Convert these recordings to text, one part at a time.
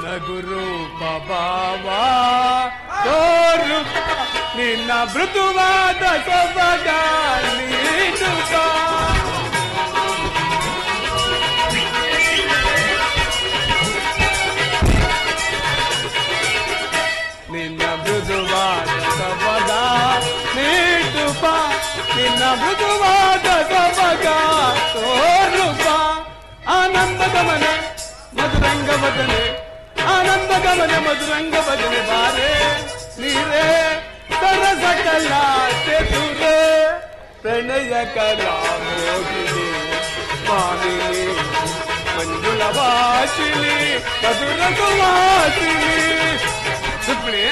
ನಗುರೂಪ ಭಾವ ತೋರುಪ ನಿನ್ನ ಮೃದುವಾದ ಸೊಬಗ ನೀಡುತ್ತ ನಿನ್ನ ಮೃದುವಾದ ಸೊಬಗ ನೀಡುಪ ನಿನ್ನ ಮೃದುವಾದ ಸೊಬಗ ತೋರುಪ ಆನಂದ ಗಮನ ಮಧುರಂಗ ಭಜನೆ ಆನಂದ ಗಮನ ಮಧುರಂಗ ಭಜನೆ ಬಾರೆ ನೀರೇ ಸರಸ ಕಲಾ ಚತುರೆ ಪ್ರಣಯ ಕಲಾ ಮೋಹಿನಿ ಮಾಲಿನಿ ಮಂಜುಳ ವಾಸಿನಿ ಮಧುರ ಸುವಾಸಿನಿ ಸುಪ್ರಿ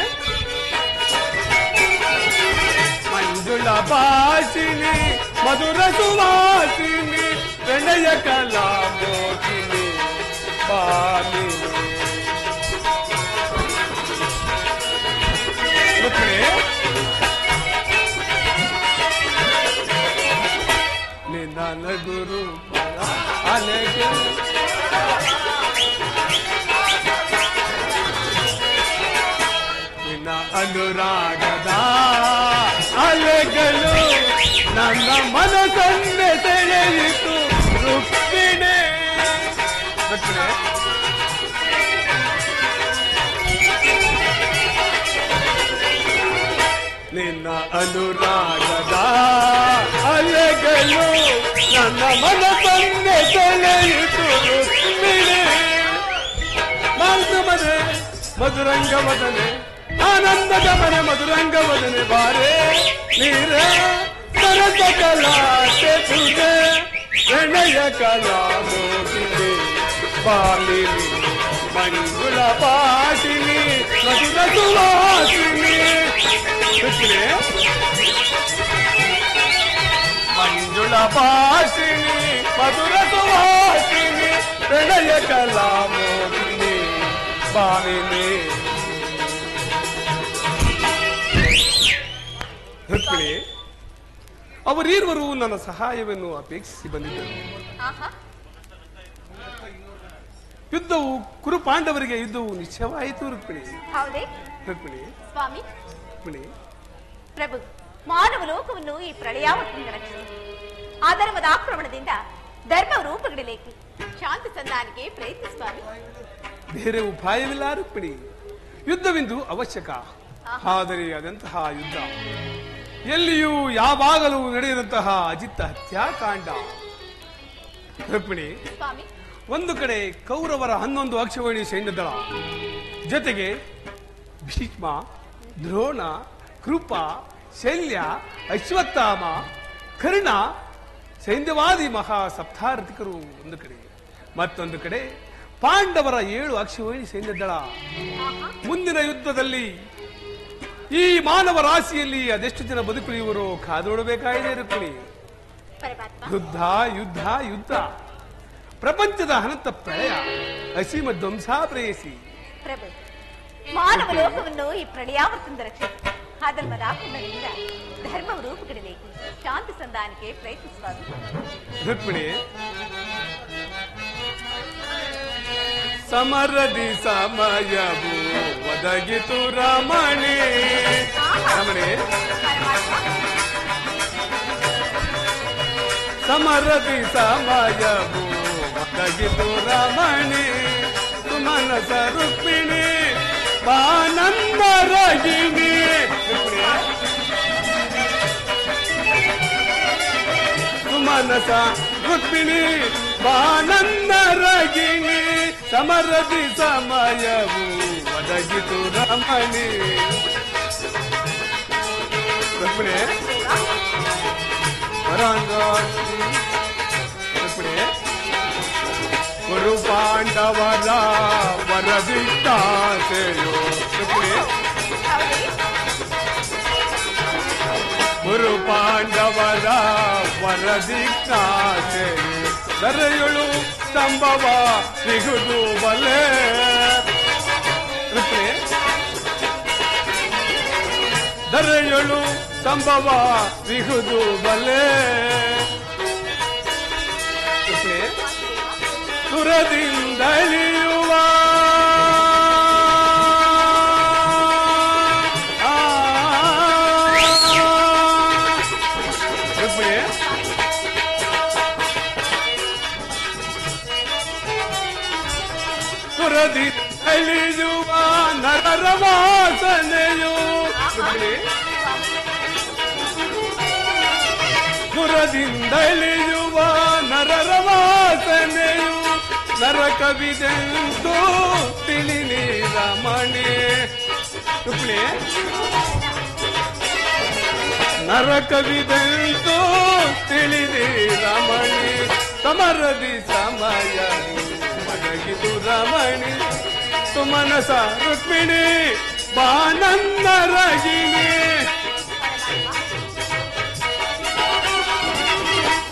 ಮಂಜುಳ ವಾಸಿನಿ ಮಧುರ ಸುವಾಸಿನಿ ಪ್ರಣಯ ಕಲಾ ಮೋಹಿನಿ ನಿನ್ನ ಗುರು ಅಲೆಗೆ ನಿನ್ನ ಅನುರಾಗದ ಅಲೆಗಳು ನನ್ನ ಮನಸ್ಸನ್ನೇ ಸೆಳೆಯಿತು ರುಕ್ಮಿಣಿ ನಿನ್ನ ಅನುರಾಗದ ಅಲೆಗಳು ನನ್ನ ಮನಸ್ಸನ್ನೇ ಸೆಳೆಯಿತು ರುಕ್ಮಿಣಿ ಮನೆ ಮಧುರಂಗ ವದನೆ ಆನಂದದ ಮನೆ ಮಧುರಂಗ ವದನೆ ಬಾರೆ ನೀರೇ ಸರಸ ಕಲಾ ಚತುರೆ ಪ್ರಣಯ ಕಲಾ ಮೋಹಿನಿ ಬಾಲಿನಿ ಮಂಜುಳ ಪಾಟಿನಿ ಮಧುರ ಸುವಾಸಿನಿ ಮಂಜುಳ ಪಾಟಿನಿ ಮಧುರ ಸುವಾಸಿನಿ ಪ್ರಣಯ ಕಲಾ ಮೋಹಿನಿ ಬಾಲಿನಿ ರುಕ್ಮಿಣಿ ಅವರೀರ್ವರು ನನ್ನ ಸಹಾಯವನ್ನು ಅಪೇಕ್ಷಿಸಿ ಬಂದಿದ್ದರು. ಯುದ್ಧವು ಕುರು ಪಾಂಡವರಿಗೆ ಯುದ್ಧವು ನಿಶ್ಚಯವಾಯಿತು. ರುಕ್ಮಿಣಿ ರುಕ್ಮಿಣಿ ಸ್ವಾಮಿ ರುಕ್ಮಿಣಿ ಪ್ರಭು ಮಾನವ ಲೋಕವನ್ನು ಈ ಪ್ರಳಯಾವತಿಯಿಂದ ರಕ್ಷಿಸಿ ಅಧರ್ಮದ ಆಕ್ರಮಣದಿಂದ ಧರ್ಮ ರೂಪುಗೊಳ್ಳಲಿಕ್ಕೆ ಶಾಂತಿ ಸಂಧಾನಕ್ಕೆ ಪ್ರಯತ್ನ ಸ್ವಾಮಿ. ಬೇರೆ ಉಪಾಯವಿಲ್ಲ ರುಕ್ಮಿಣಿ. ಯುದ್ಧವೆಂದು ಅವಶ್ಯಕ. ಆದರೆ ಅದಂತಹ ಯುದ್ಧ ಎಲ್ಲಿಯೂ ಯಾವಾಗಲೂ ನಡೆಯದಂತಹ ಅಜಿತ ಹತ್ಯಾಕಾಂಡ. ರುಕ್ಮಿಣಿ ಒಂದು ಕಡೆ ಕೌರವರ 11 ಅಕ್ಷೋಹಿಣಿ ಸೈನ್ಯದಳ ಜೊತೆಗೆ ಭೀಷ್ಮ ದ್ರೋಣ ಕೃಪ ಶಲ್ಯ ಅಶ್ವತ್ಥಾಮ ಕರ್ಣ ಸೈನ್ಯವಾದಿ ಮಹಾ ಸಪ್ತಾರಥಿಕರು ಒಂದು ಕಡೆ, ಮತ್ತೊಂದು ಕಡೆ ಪಾಂಡವರ 7 ಅಕ್ಷೋಹಿಣಿ ಸೈನ್ಯದಳ. ಮುಂದಿನ ಯುದ್ಧದಲ್ಲಿ ಈ ಮಾನವ ರಾಶಿಯಲ್ಲಿ ಅದೆಷ್ಟು ಜನ ಬದುಕುಳಿಯುವರೋ ಕಾದೋಡಬೇಕಾಗಿದೆ ರುಕ್ಮಿಣಿ. ಯುದ್ಧ ಯುದ್ಧ ಯುದ್ಧ ಪ್ರಪಂಚದ ಅನಂತ ಪ್ರಳಯ ಅಸೀಮ ಧ್ವಂಸ ಪ್ರೇಯಸಿ. ಪ್ರಭು ಮಾನವ ಲೋಕವನ್ನು ಈ ಪ್ರಳಯಾವತಿಯಿಂದ ರಕ್ಷಿಸಿ ಅಧರ್ಮದ ಆಕ್ರಮಣದಿಂದ ಧರ್ಮ ರೂಪುಗೊಳ್ಳಲಿಕ್ಕೆ ಶಾಂತಿ ಸಂಧಾನಕ್ಕೆ ಪ್ರಯತ್ನಿಸುವುದು. ರುಕ್ಮಿಣಿ ಸಮರದಿ ಸಮಯವು ಒದಗಿತು ರಮಣಿ. ರಮಣಿ ಸಮರದಿ ಸಮಯವು ಒದಗಿತು ರಮಣಿ ಸುಮನಸ ರುಕ್ಮಿಣಿ ಬಾನಂದರಗಿಣಿ. ಸುಮನಸ ರುಕ್ಮಿಣಿ ಬಾನಂದರಗಿಣಿ ಸಮರದಿ ಸಮಯವು ಒದಗಿತು ರಮಣಿ. ರುಕ್ಮಿಣಿ ಗುರು ಪಾಂಡವರ ವರದಿಟ್ಟಾಸೆಯೋ. ಗುರು ಪಾಂಡವರ ವರದಿಟ್ಟಾಸೆಯೋ ದರೆಯುಳು ಸ್ತಂಭವ ಸಿಗುದು ಬಲೆ. ದರೆಯುಳು ಸ್ತಂಭವ ಸಿಗುದು ಬಲೆ. ಸುರದಿಂದಳಿಯುವ ಸಮರದಿ ಅಲಿಯುವ ನರರ ವಾಸನೆಯು ಪುರದಿಂದಲಿಯುವ ನರರ ವಾಸನೆಯು ನರಕವಿದೆಂದು ತಿಳಿನಿ ರಮಣಿ ರುಕ್ಮಿಣಿ ನರಕವಿದೆಂದು ತಿಳಿದಿ ರಮಣಿ ಸಮರದಿ ಸಮಯ ಮಡಗಿದು ರಮಣಿ ಸುಮನಸ ರುಕ್ಮಿಣಿ ಬಾನಂದರಗಿಣಿ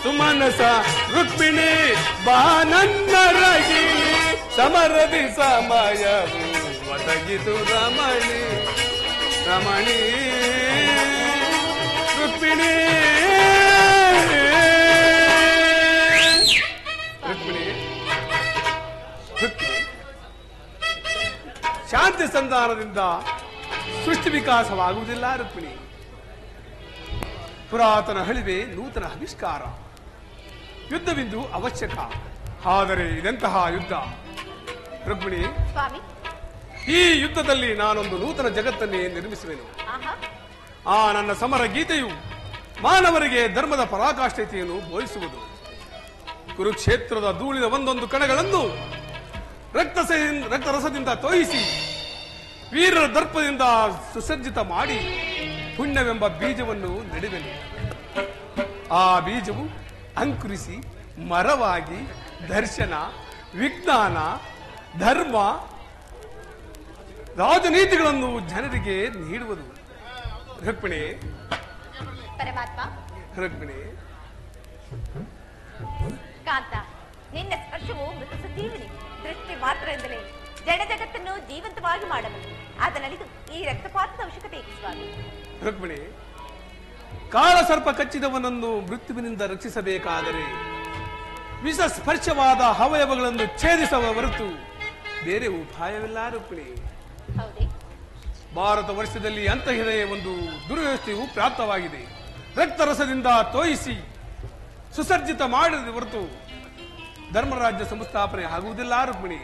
ಸುಮನಸ ರುಕ್ಮಿಣಿ ಬಾನಂದರಗಿಣಿ ಸಮರದಿ ಸಮಯವು ಒದಗಿದು ರಮಣಿ ರಮಣಿ ರುಕ್ಮಿಣಿ ರುಕ್ಮಿಣಿ ರುಕ್ಮಿಣಿ ಶಾಂತಿ ಸಂಧಾನದಿಂದ ಸೃಷ್ಟಿ ವಿಕಾಸವಾಗುವುದಿಲ್ಲ ರುಕ್ಮಿಣಿ. ಪುರಾತನ ಹಳಿವೆ ನೂತನ ಆವಿಷ್ಕಾರ. ಯುದ್ಧವಿಂದು ಅವಶ್ಯಕ, ಆದರೆ ಇದೆಂತಹ ಯುದ್ಧ ರುಕ್ಮಿಣಿ? ಸ್ವಾಮಿ, ಈ ಯುದ್ಧದಲ್ಲಿ ನಾನೊಂದು ನೂತನ ಜಗತ್ತನ್ನೇ ನಿರ್ಮಿಸುವೆನು. ಆ ನನ್ನ ಸಮರ ಗೀತೆಯು ಮಾನವರಿಗೆ ಧರ್ಮದ ಪರಾಕಾಷ್ಠತೆಯನ್ನು ಬೋಧಿಸುವುದು. ಕುರುಕ್ಷೇತ್ರದ ಧೂಳಿನ ಒಂದೊಂದು ಕಣಗಳನ್ನು ರಕ್ತರಸದಿಂದ ತೋಯಿಸಿ ವೀರರ ದರ್ಪದಿಂದ ಸುಸಜ್ಜಿತ ಮಾಡಿ ಪುಣ್ಯವೆಂಬ ಬೀಜವನ್ನು ನೆಡುವೆನು. ಆ ಬೀಜವು ಅಂಕುರಿಸಿ ಮರವಾಗಿ ದರ್ಶನ, ವಿಜ್ಞಾನ, ಧರ್ಮ, ರಾಜನೀತಿಗಳನ್ನು ಜನರಿಗೆ ನೀಡುವುದು. ರುಕ್ಮಿಣಿ ಪರಮಾತ್ಮ, ರುಕ್ಮಿಣಿ ಕಾಂತ, ನಿನ್ನ ಸ್ಪರ್ಶವು ಮೃತ ಸಜೀವಿನಿ. ದೃಷ್ಟಿ ಮಾತ್ರದಿಂದಲೇ ಜಡ ಜಗತ್ತನ್ನು ಜೀವಂತವಾಗಿ ಮಾಡಬಹುದು. ಅದನಲ್ಲಿದು ಈ ರಕ್ತಪಾತದ ಅವಶ್ಯಕತೆ ಬೇಕು ಸ್ವಾಮಿ. ರುಕ್ಮಿಣಿ, ಕಾಳ ಸರ್ಪ ಕಚ್ಚಿದವನನ್ನು ಮೃತ್ಯುವಿನಿಂದ ರಕ್ಷಿಸಬೇಕಾದರೆ ವಿಷ ಸ್ಪರ್ಶವಾದ ಅವಯವಗಳನ್ನು ಛೇದಿಸುವ ಹೊರತು ಬೇರೆ ಉಪಾಯವಿಲ್ಲ ರುಕ್ಮಿಣಿ. ಹೌದೇ? ಭಾರತ ವರ್ಷದಲ್ಲಿ ಅಂತಹದೇ ಒಂದು ದುರ್ವ್ಯವಸ್ಥೆಯು ಪ್ರಾಪ್ತವಾಗಿದೆ. ರಕ್ತರಸದಿಂದ ತೋಯಿಸಿ ಸುಸರ್ಜಿತ ಮಾಡಿದ ಹೊರತು ಧರ್ಮರಾಜ್ಯ ಸಂಸ್ಥಾಪನೆ ಆಗುವುದಿಲ್ಲ ರುಕ್ಮಿಣಿ.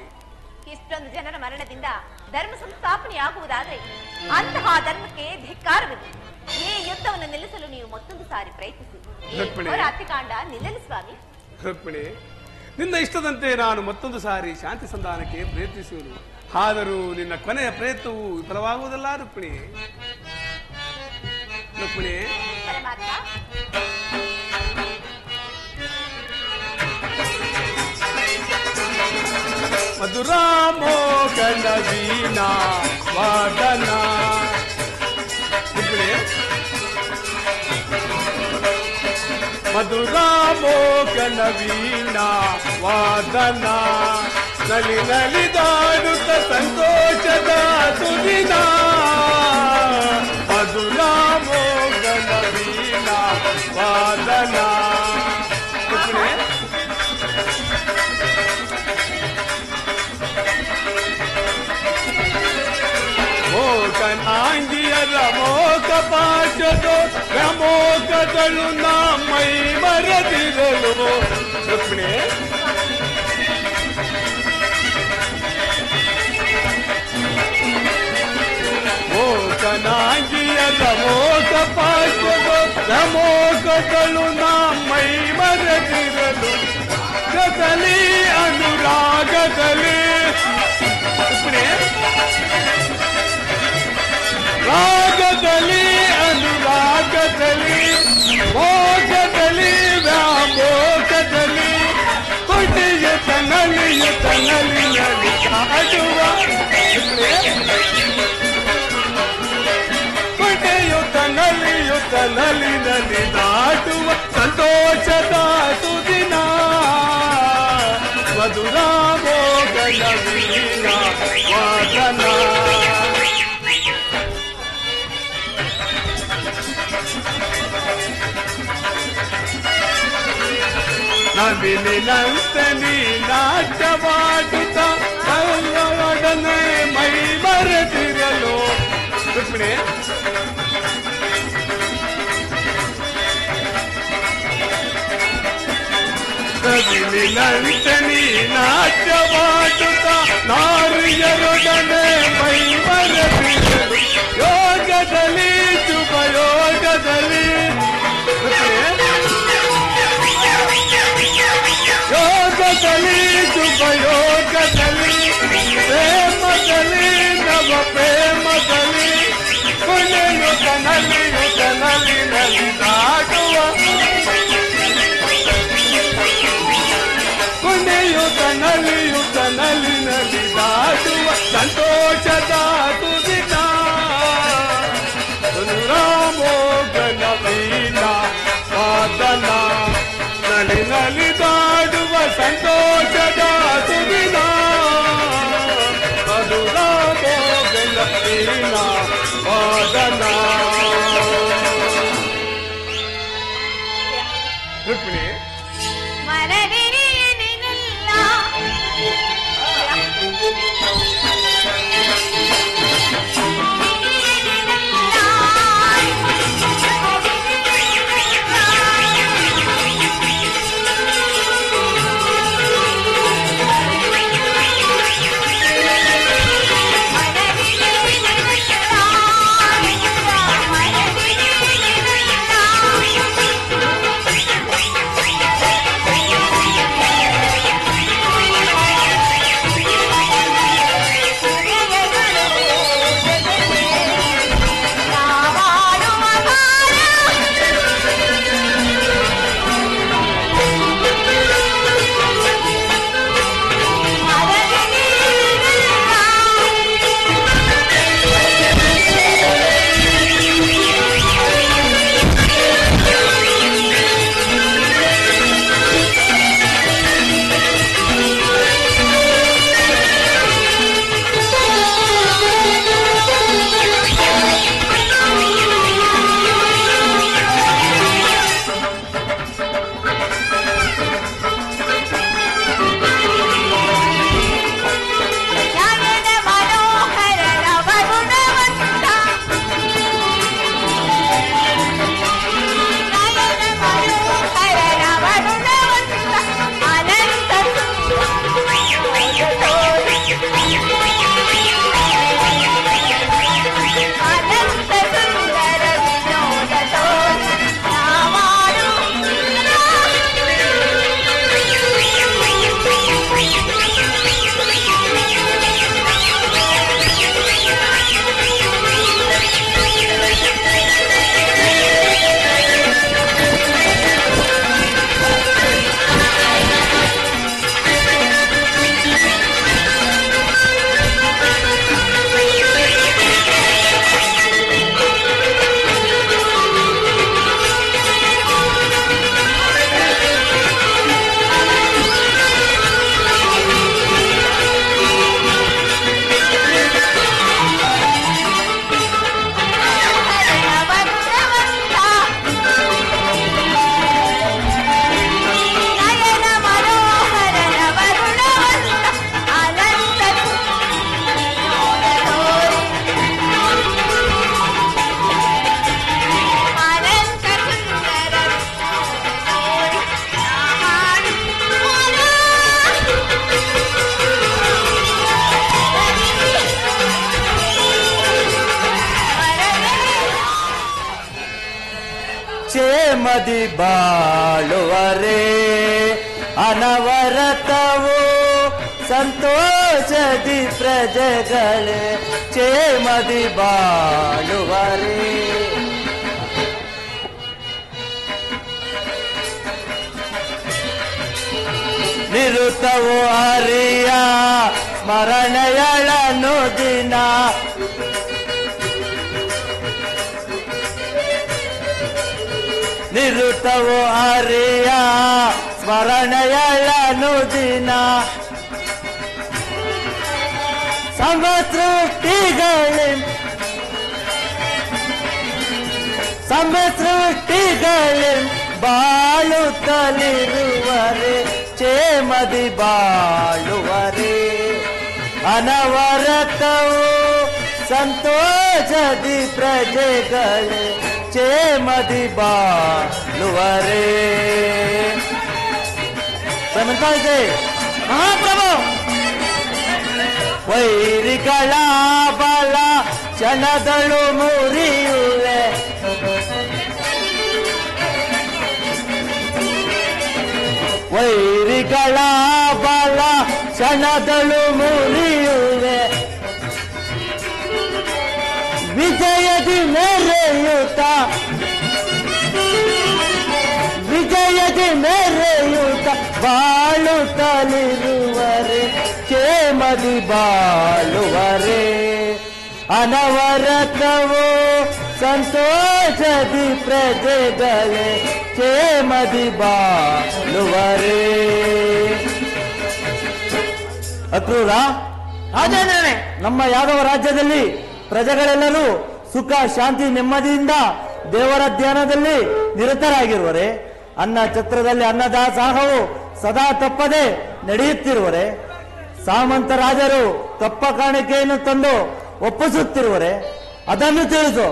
ಇಷ್ಟೊಂದು ಜನರ ಮರಣದಿಂದ ಧರ್ಮ ಸಂಸ್ಥಾಪನೆ ಆಗುವುದಾದರೆ ಅಂತಹ ಧರ್ಮಕ್ಕೆ ಧಿಕ್ಕಾರವಿದೆ. ಈ ಯುದ್ಧವನ್ನು ನಿಲ್ಲಿಸಲು ನೀವು ಮತ್ತೊಂದು ಸಾರಿ ಪ್ರಯತ್ನಿಸಿ. ಅತ್ಯಕಾಂಡ ನಿಲ್ಲಲಿ ಸ್ವಾಮಿ. ರುಕ್ಮಿಣಿ, ನಿನ್ನ ಇಷ್ಟದಂತೆ ನಾನು ಮತ್ತೊಂದು ಸಾರಿ ಶಾಂತಿ ಸಂಧಾನಕ್ಕೆ ಪ್ರಯತ್ನಿಸುವುದು. ಆದರೂ ನಿನ್ನ ಕೊನೆಯ ಪ್ರಯತ್ನವು ವಿಫಲವಾಗುವುದಲ್ಲ ರುಕ್ಮಿಣಿ. ರುಕ್ಮಿಣಿ, ಮಧುರಾಮೋಗನ ವೀಣಾ ವಾದನ. ರುಕ್ಮಿಣಿ, ಮಧುರಾಮೋಗನ ವೀಣಾ ವಾದನ ನಲಿ ನಲಿದಾಡುತ್ತ ಸಂತೋಷದ ಸುದಿನ. ಮಧುರಾಮೋಗನ ವೀಣಾ ವಾದನ. ಮೋಕನಾಂಗಿಯರ ಮೋಕ ಪಾಶದೋ ರಮೋಕಗಳು ಮೈ ಮರದಿರಲು. ರುಕ್ಮಿಣಿ, ಮೋಕನಾಂಗಿಯರ ಮೋಕ ಪಾಶದೋ ರಮೋಕಗಳು ಮೈ ಮರದಿರಲು. ಗದಲಿ ಅನುರಾಗದಲ್ಲಿ. ರುಕ್ಮಿಣಿ, ರಾಗದಲ್ಲಿ ಅನುರಾಗದಲ್ಲಿ ಮೋಗದಲ್ಲಿ ವ್ಯಾಮೋಗದಲ್ಲಿ ಕೊಟ್ಟಿಯುತ ನಲಿಯುತ ನಲಿನಲ್ಲಿ ಕಾಡುವ. ಕೊಟ್ಟಿಯುತ ನಲಿಯುತ ನಲಿನಲ್ಲಿ ದಾಟುವ ಸಂತೋಷದ ಸುದಿನ. ಮಧುರಾಮೋಗನ ವೀಣಾ ವಾದನ. ನವಿಲಿನಂತೆ ನೀ ನಾಟ್ಯವಾಡುತ್ತ ಕಲ್ಲೊಡನೆ ಮೈ ಮರೆತಿರಲು. ರುಕ್ಮಿಣಿ, ನಲಿನಿನಂತೆ ನೀ ನಾಟ್ಯವಾಡುತ್ತ ನಾರಿಯರೊಡನೆ ಮೈಮರೆತಿರುವುದು ಯೋಗದಲ್ಲಿ ಶುಭಯೋಗದಲ್ಲಿ ಯೋಗದಲ್ಲಿ ಶುಭಯೋಗದಲ್ಲಿ ಪ್ರೇಮದಲ್ಲಿ ನವ ಪ್ರೇಮದಲ್ಲಿ ಕುಣಿಯುತ್ತ ನಲಿಯುತ್ತ ನಲಿದಾಡುವ ಕುಣಿಯುತ್ತ ನಲಿದಾಡುವ ಸಂತೋಷದ ತುದಿತ ರಾಮೋಗನ ವೀಣ ವಾದನ ನಲಿದಾಡುವ ಸಂತೋಷದ ತುದಿತ ಅದು ರಾಮೋಗನ ವೀಣ ವಾದನ. ರುಕ್ಮಿಣಿ ಕ್ಷೇಮದಿ ಬಾಳುವರೆ ಅನವರತವು ಸಂತೋಷದಿ ಪ್ರಜೆಗಳೇ ಕ್ಷೇಮದಿ ಬಾಳುವರೆ. ನಿರುತವು ಹರಿಯ ಸ್ಮರಣೆಯಳನು ದಿನ ನಿರುತವು ಹರಿಯ ಸ್ಮರಣೆಯಳನು ದಿನ ಸಮಸೃಷ್ಟಿಗಳಿಂ ಬಾಳುತ್ತಲಿರುವರೆ ಕ್ಷೇಮದಿ ಬಾಳುವರೆ ಅನವರತವು ಸಂತೋಷದಿ ಪ್ರಜೆಗಳೇ ಕ್ಷೇಮದಿ ಬಾಳುವರೆ. ಅದನ್ನು ಇದೆ ಮಹಾಪ್ರಭು. ವೈರಿಗಳ ಬಲ ಕ್ಷಣದಳು ಮುರಿಯುವೆ, ವೈರಿಗಳ ಬಲ ಕ್ಷಣದಳು ಮುರಿಯುವೆ, ವಿಜಯದಿ ಮೆರೆಯುತ್ತ, ವಿಜಯದಿ ಮೆರೆಯುತ್ತ ಬಾಳುತ್ತಲಿರುವರೆ, ಕ್ಷೇಮದಿ ಬಾಳುವರೆ. ಅನವರತವೋ ಸಂತೋಷದಿ ಪ್ರಜೆಗಳೇ, ಕ್ಷೇಮದಿ ಬಾಳುವರೆ. ಅಕ್ರೂರ, ರಾಜೇಂದ್ರನೇ, ನಮ್ಮ ಯಾದವ ರಾಜ್ಯದಲ್ಲಿ ಪ್ರಜೆಗಳೆಲ್ಲರೂ ಸುಖ ಶಾಂತಿ ನೆಮ್ಮದಿಯಿಂದ ದೇವರ ಧ್ಯಾನದಲ್ಲಿ ನಿರತರಾಗಿರುವರೆ, ಅನ್ನ ಛತ್ರದಲ್ಲಿ ಅನ್ನದಾಸೋಹವು ಸದಾ ತಪ್ಪದೆ ನಡೆಯುತ್ತಿರುವರೆ, ಸಾಮಂತ ರಾಜರು ತಪ್ಪ ಕಾಣಿಕೆಯನ್ನು ತಂದು ಒಪ್ಪಿಸುತ್ತಿರುವರೆ, ಅದನ್ನು ತಿಳಿಸು.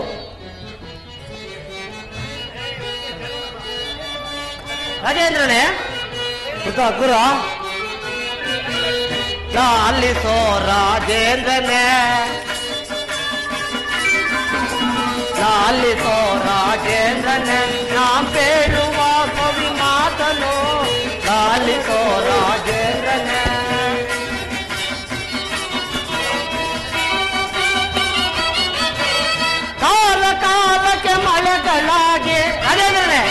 ರಾಜೇಂದ್ರನೇ, ಅಕ್ರೂರ, ಲಾಲಿಸೋ ರಾಜೇಂದ್ರನೇ, ಲಾಲಿಸೋ ರಾಜೇಂದ್ರನೇ, ನಾ ಬೇಡುವ ಕವಿ ಮಾತನು, ಲಾಲಿಸೋ ರಾಜೇಂದ್ರನೇ. ಕಾಲ ಕಾಲಕ್ಕೆ ಮಳೆಗಳಾಗಿ, ರಾಜೇಂದ್ರನೇ,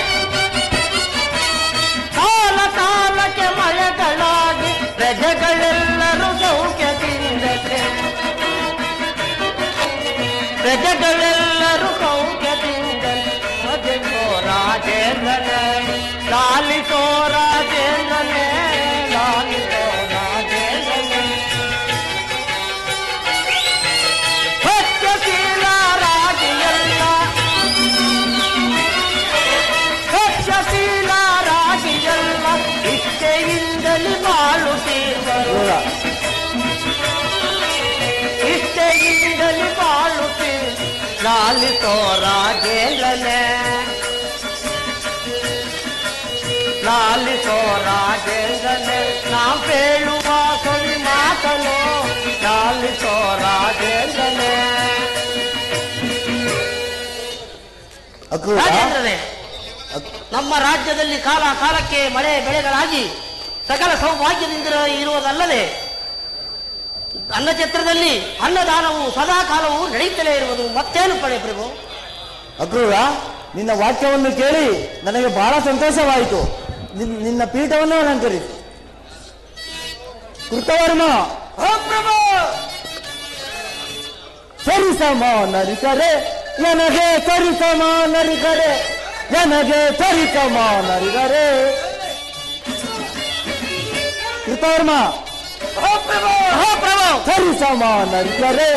ಕಾಲ ಕಾಲಕ್ಕೆ ಮಳೆಗಳಾಗಿ ಪ್ರಜೆಗಳೆಲ್ಲರೂ ಸೌಖ್ಯದಿಂದಲೇ, ಪ್ರಜೆಗಳೆಲ್ಲರೂ ಸೌಖ್ಯದಿಂದಲೇ. ರಾಜೇಂದ್ರೋ ರಾಜೇಂದ್ರನೇ, ಲಾಲಿಸೋ ರಾಜೇಂದ್ರನೇ, ಲಾಲಿಸೋ ರಾಜೇಂದ್ರನೇ. ಸತ್ಯಶೀಲ ರಾಜಿಯಲ್ಲ, ಸತ್ಯಶೀಲ ರಾಜಿಯಲ್ಲ, ಇಷ್ಟೆಯಿಂದಲೇ ಬಾಳುತ್ತೀರ್ವರು, ಇಷ್ಟೆಯಿಂದಲೇ ಬಾಳುತ್ತೀರ್. ಲಾಲಿಸೋ ರಾಜೇಂದ್ರನೇ, ಲಾಲಿಸೋ ರಾಜೇಂದ್ರನೇ, ನಾ ಬೇಳುವ ಕವಿ ಮಾತನು, ಲಾಲಿಸೋ ರಾಜೇಂದ್ರನೇ. ಅಕ್ರೂರ, ರಾಜೇಂದ್ರನೇ, ನಮ್ಮ ರಾಜ್ಯದಲ್ಲಿ ಕಾಲ ಕಾಲಕ್ಕೆ ಮಳೆ ಬೆಳೆಗಳಾಗಿ ಸಕಲ ಸೌಭಾಗ್ಯದಿಂದ ಇರುವುದಲ್ಲದೆ ಅನ್ನಛತ್ರದಲ್ಲಿ ಅನ್ನದಾನವು ಸದಾ ಕಾಲವು ನಡೆಯುತ್ತಲೇ ಇರುವುದು. ಮತ್ತೇನು ಪಡೆ ಪ್ರಭು? ಅಕ್ರೂರ, ನಿನ್ನ ವಾಕ್ಯವನ್ನು ಕೇಳಿ ನನಗೆ ಬಹಳ ಸಂತೋಷವಾಯಿತು. ನಿನ್ನ ಪೀಠವನ್ನು ಅಲಂಕರಿಸಿ. ಕೃತವರ್ಮ, ಪ್ರಭು, ಸರಿಸಮಾನರಿಕರೆ ನನಗೆ ಸರಿಸಮಾನರಿಕರೆ, ನನಗೆ ಸರಿಸಮಾನರಿಕರೆ. ಕೃತವರ್ಮ, ಸರಿಸಮಾನರಿಕರೆ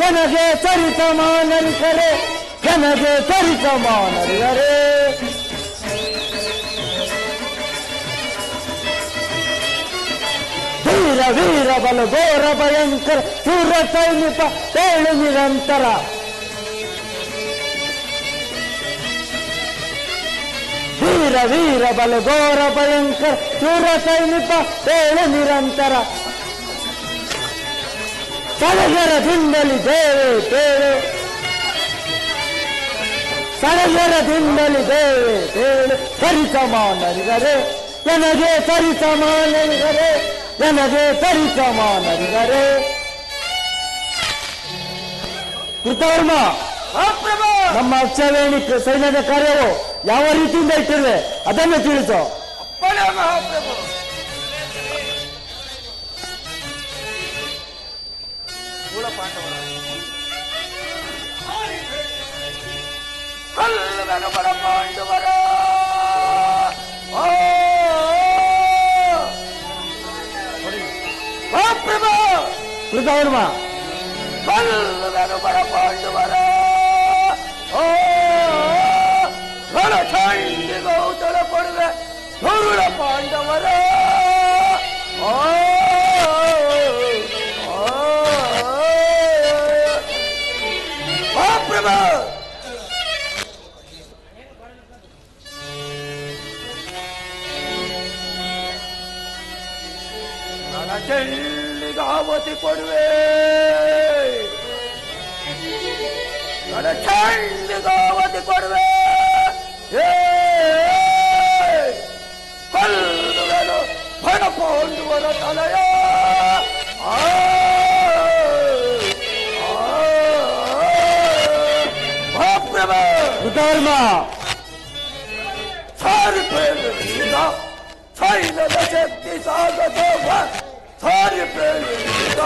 ನನಗೆ ಸರಿಸಮಾನರಿಕರೆ, ನನಗೆ ಸರಿಸಮಾನರಿಕರೆ. ವೀರ ವೀರ ಬಲ ಘೋರ ಭಯಂಕರ ಶೂರ ಸೈನಿಕ ತೇಳು ನಿರಂತರ. ವೀರ ವೀರ ಬಲ ಘೋರ ಭಯಂಕರ ಶೂರ ಸೈನಿಕ ತೇಳು ನಿರಂತರ. ಸಡಗರದಿಂದಲಿ ದೇವೆ ತೇಳು, ಸಡಗರದಿಂದಲಿ ದೇವೆ ತೇಳು. ಸರಿಸಮಾನರಿಗರೆ ನನಗೆ ಸರಿಸಮಾನರಿಗರೆ, ನನಗೆ ಸರಿಸಮಾನರಿಗರೆ. ಕೃತವರ್ಮ, ನಮ್ಮ ಅಕ್ಷವೇಣಿ ಸೈನ್ಯದ ಕಾರ್ಯವು ಯಾವ ರೀತಿಯಿಂದ ಇಟ್ಟಿರುವೆ ಅದನ್ನು ತಿಳಿಸು. ಕೃತವರ್ಮ, ರಣಚಂಡಿಗೌತಳ ಪಡುವೆ ಗರುಡ ಪಾಂಡವರ. ಪ್ರಭು, ಚೆಳ್ಳಿಗಾವತಿ ಕೊಡುವೆ ಚೆಳ್ಳಿಗಾವತಿ ಕೊಡುವೆ ಕೊಲ್ಲುವೆನು ಪಣಕೊಂಡುವರ ತಲೆಯ ಧರ್ಮ ಸಾರಿ ಪ್ರೇಮಿಸಿದ ಸೈನ್ಯದ ಶಕ್ತಿ ಸಾಗದ ಸಾರಿ ಪ್ರೇಮಿಸಿದ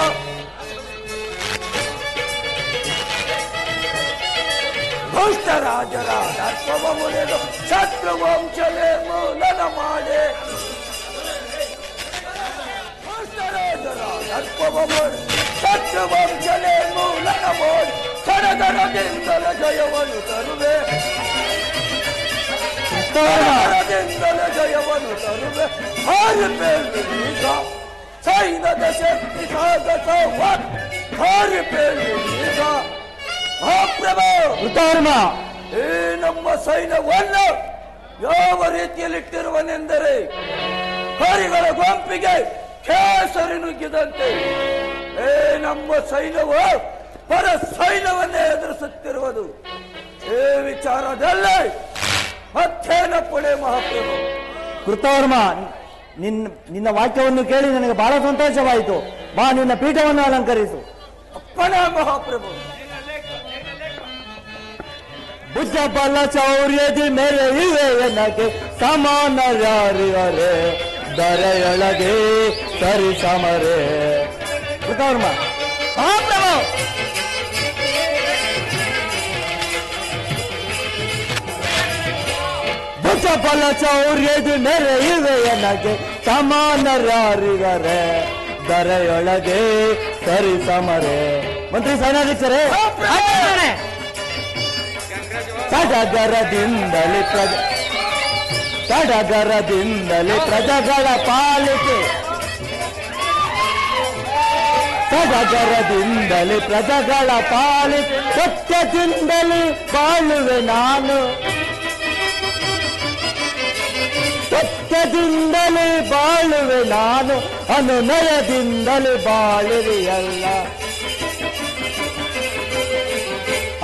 ದುಷ್ಟರಾಜರ ದರ್ಪವ ಮುರಿದು ಶತ್ರು ವಂಶ ನಿರ್ಮೂಲನ ಮಾಡಿ ದುಷ್ಟರಾಜರ ದರ್ಪವ ಮುರಿದು ಶತ್ರು ವಂಶ ನಿರ್ಮೂಲನ ಮಾಡಿ ಸಡಗರದಿಂದಲ ಜಯವನ್ನು ತರುವೆ ಸಡಗರದಿಂದಲ ಜಯವನ್ನು ತರುವೆ ಹಾರಿ ಬೇಗ ಸೈನ್ಯದ ಶಕ್ತಿ ಸಾಗಸ ಹಾರಿ ಬೇಗ ಧರ್ಮ ಈ ನಮ್ಮ ಸೈನ್ಯವನ್ನು ಯಾವ ರೀತಿಯಲ್ಲಿಟ್ಟಿರುವನೆಂದರೆ ಹರಿಗಳ ಗುಂಪಿಗೆ ಕೇಸರಿ ನುಗ್ಗಿದಂತೆ ಏ ನಮ್ಮ ಸೈನ್ಯವು ಪರ ಸೈನ್ಯವನ್ನೇ ಎದುರಿಸುತ್ತಿರುವುದು ಈ ವಿಚಾರದಲ್ಲಿ ಮತ್ತೇನ ಪಡೆ ಮಹಾಪ್ರಭು. ಕೃತವರ್ಮ, ನಿನ್ನ ವಾಕ್ಯವನ್ನು ಕೇಳಿ ನನಗೆ ಬಹಳ ಸಂತೋಷವಾಯಿತು. ಬಾ, ನಿನ್ನ ಪೀಠವನ್ನು ಅಲಂಕರಿಸು. ಅಪ್ಪಣೆ ಮಹಾಪ್ರಭು. ಬುದ್ಧ ಬಲ ಚೌರ್ಯದಿ ಮೇರೆ ಇವೆ ಎನಗೆ ಸಮಾನರೇ ದರೆಯೊಳಗೆ ಸರಿ ಸಮರೇ. ಕೃತವರ್ಮ ಮಹಾಪ್ರಭು. ಬುದ್ಧ ಬಲ ಚೌರ್ಯದಿ ಮೇರೆ ಇವೆ ಎನಗೆ ಸಮಾನರೇ ದರೆಯೊಳಗೆ ಸರಿ ಸಮರೇ. ಮಂತ್ರಿ ಸೇನಾಧೀಶರೇ, ಸಡಗರದಿಂದಲೇ ಪ್ರಜೆಗಳ ಪಾಲಿಕೆ ಸಡಗರದಿಂದಲೇ ಪ್ರಜೆಗಳ ಪಾಲಿಕೆ ಸತ್ಯದಿಂದಲೇ ಬಾಳುವೆ ನಾನು ಸತ್ಯದಿಂದಲೇ ಬಾಳುವೆ ನಾನು ಅನುನಯದಿಂದಲೇ ಬಾಳುವೆಯಲ್ಲ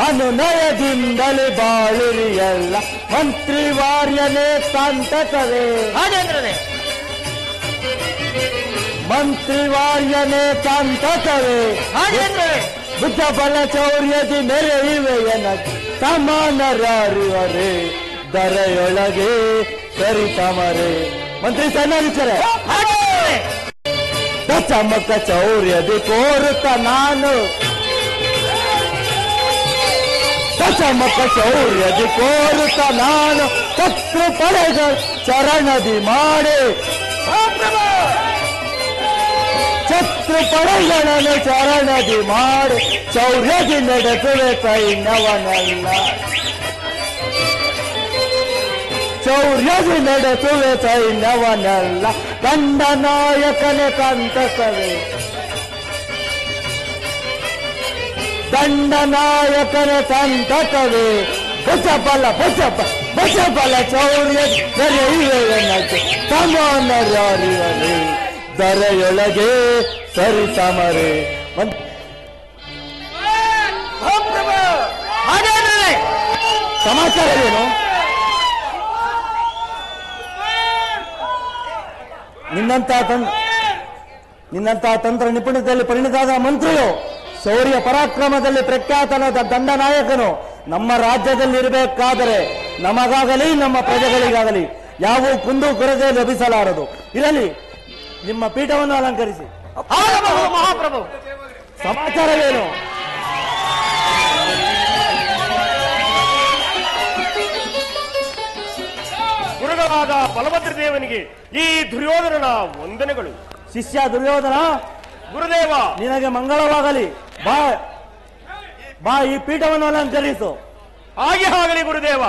ಅನುನಯದಿಂದಲೇ ಬಾಳುವಿಯಲ್ಲ ಮಂತ್ರಿವಾರ್ಯನೇ ಸಂತತವೇ ಮಂತ್ರಿವಾರ್ಯನೇ ಸಂತತವೇ ಬುದ್ಧ ಬಲ ಚೌರ್ಯದಿ ಮೆರೆಯುವೆ ಎನಗೆ ಸಮಾನರೇ ದರೆಯೊಳಗೆ ಸರಿ ಸಮರೇ. ಮಂತ್ರಿ ಸೇನಾಧೀಶರೇ, ಚಮಕ ಚೌರ್ಯದಿ ಕೋರುತ್ತ ನಾನು ಚಮಕ ಚೌರ್ಯದಿ ಕೋರುತ್ತ ನಾನು ಶತ್ರು ಪಡೆಗಳ ಚರಣದಿ ಮಾಡಿ ಶತ್ರು ಪಡೆಗಳನ್ನು ಚರಣದಿ ಮಾಡಿ ಚೌರ್ಯದಿ ನಡೆಸುವೆ ಸೈನ್ಯವನಲ್ಲ ಚೌರ್ಯದಿ ನಡೆಸುವೆ ಸೈನ್ಯವನಲ್ಲ ದಂಡನಾಯಕನೇ ಸಂತಸವೇ ದಂಡನಾಯಕನ ಸಂತತವೇ ಭುಜಬಲ ಚೌರ್ಯ ದರೆಯುವೆ ಎನಗೆ ಸಮಾನರೇ ದರೆಯೊಳಗೆ ಸರಿ ಸಮರೇ. ಸಮಾಚಾರವೇನು? ನಿನ್ನಂತಹ ತಂತ್ರ ನಿಪುಣತೆಯಲ್ಲಿ ಪರಿಣಿತಾದ ಮಂತ್ರಿಯು ಶೌರ್ಯ ಪರಾಕ್ರಮದಲ್ಲಿ ಪ್ರಖ್ಯಾತನಾದ ದಂಡನಾಯಕನು ನಮ್ಮ ರಾಜ್ಯದಲ್ಲಿ ಇರಬೇಕಾದರೆ ನಮಗಾಗಲಿ ನಮ್ಮ ಪ್ರಜೆಗಳಿಗಾಗಲಿ ಯಾವ ಕುಂದು ಕೊರತೆ ಲಭಿಸಲಾರದು. ಇರಲಿ, ನಿಮ್ಮ ಪೀಠವನ್ನು ಅಲಂಕರಿಸಿ. ಮಹಾಪ್ರಭು, ಸಮಾಚಾರವೇನು? ಗುರುಗಳಾದ ಬಲಭದ್ರ ದೇವನಿಗೆ ಈ ದುರ್ಯೋಧನನ ವಂದನೆಗಳು. ಶಿಷ್ಯ ದುರ್ಯೋಧನ, ಗುರುದೇವ ನಿನಗೆ ಮಂಗಳವಾಗಲಿ. ಬಾ ಈ ಪೀಠವನ್ನು ಅಲಂಕರಿಸು. ಹಾಗೆ ಆಗಲಿ ಗುರುದೇವ.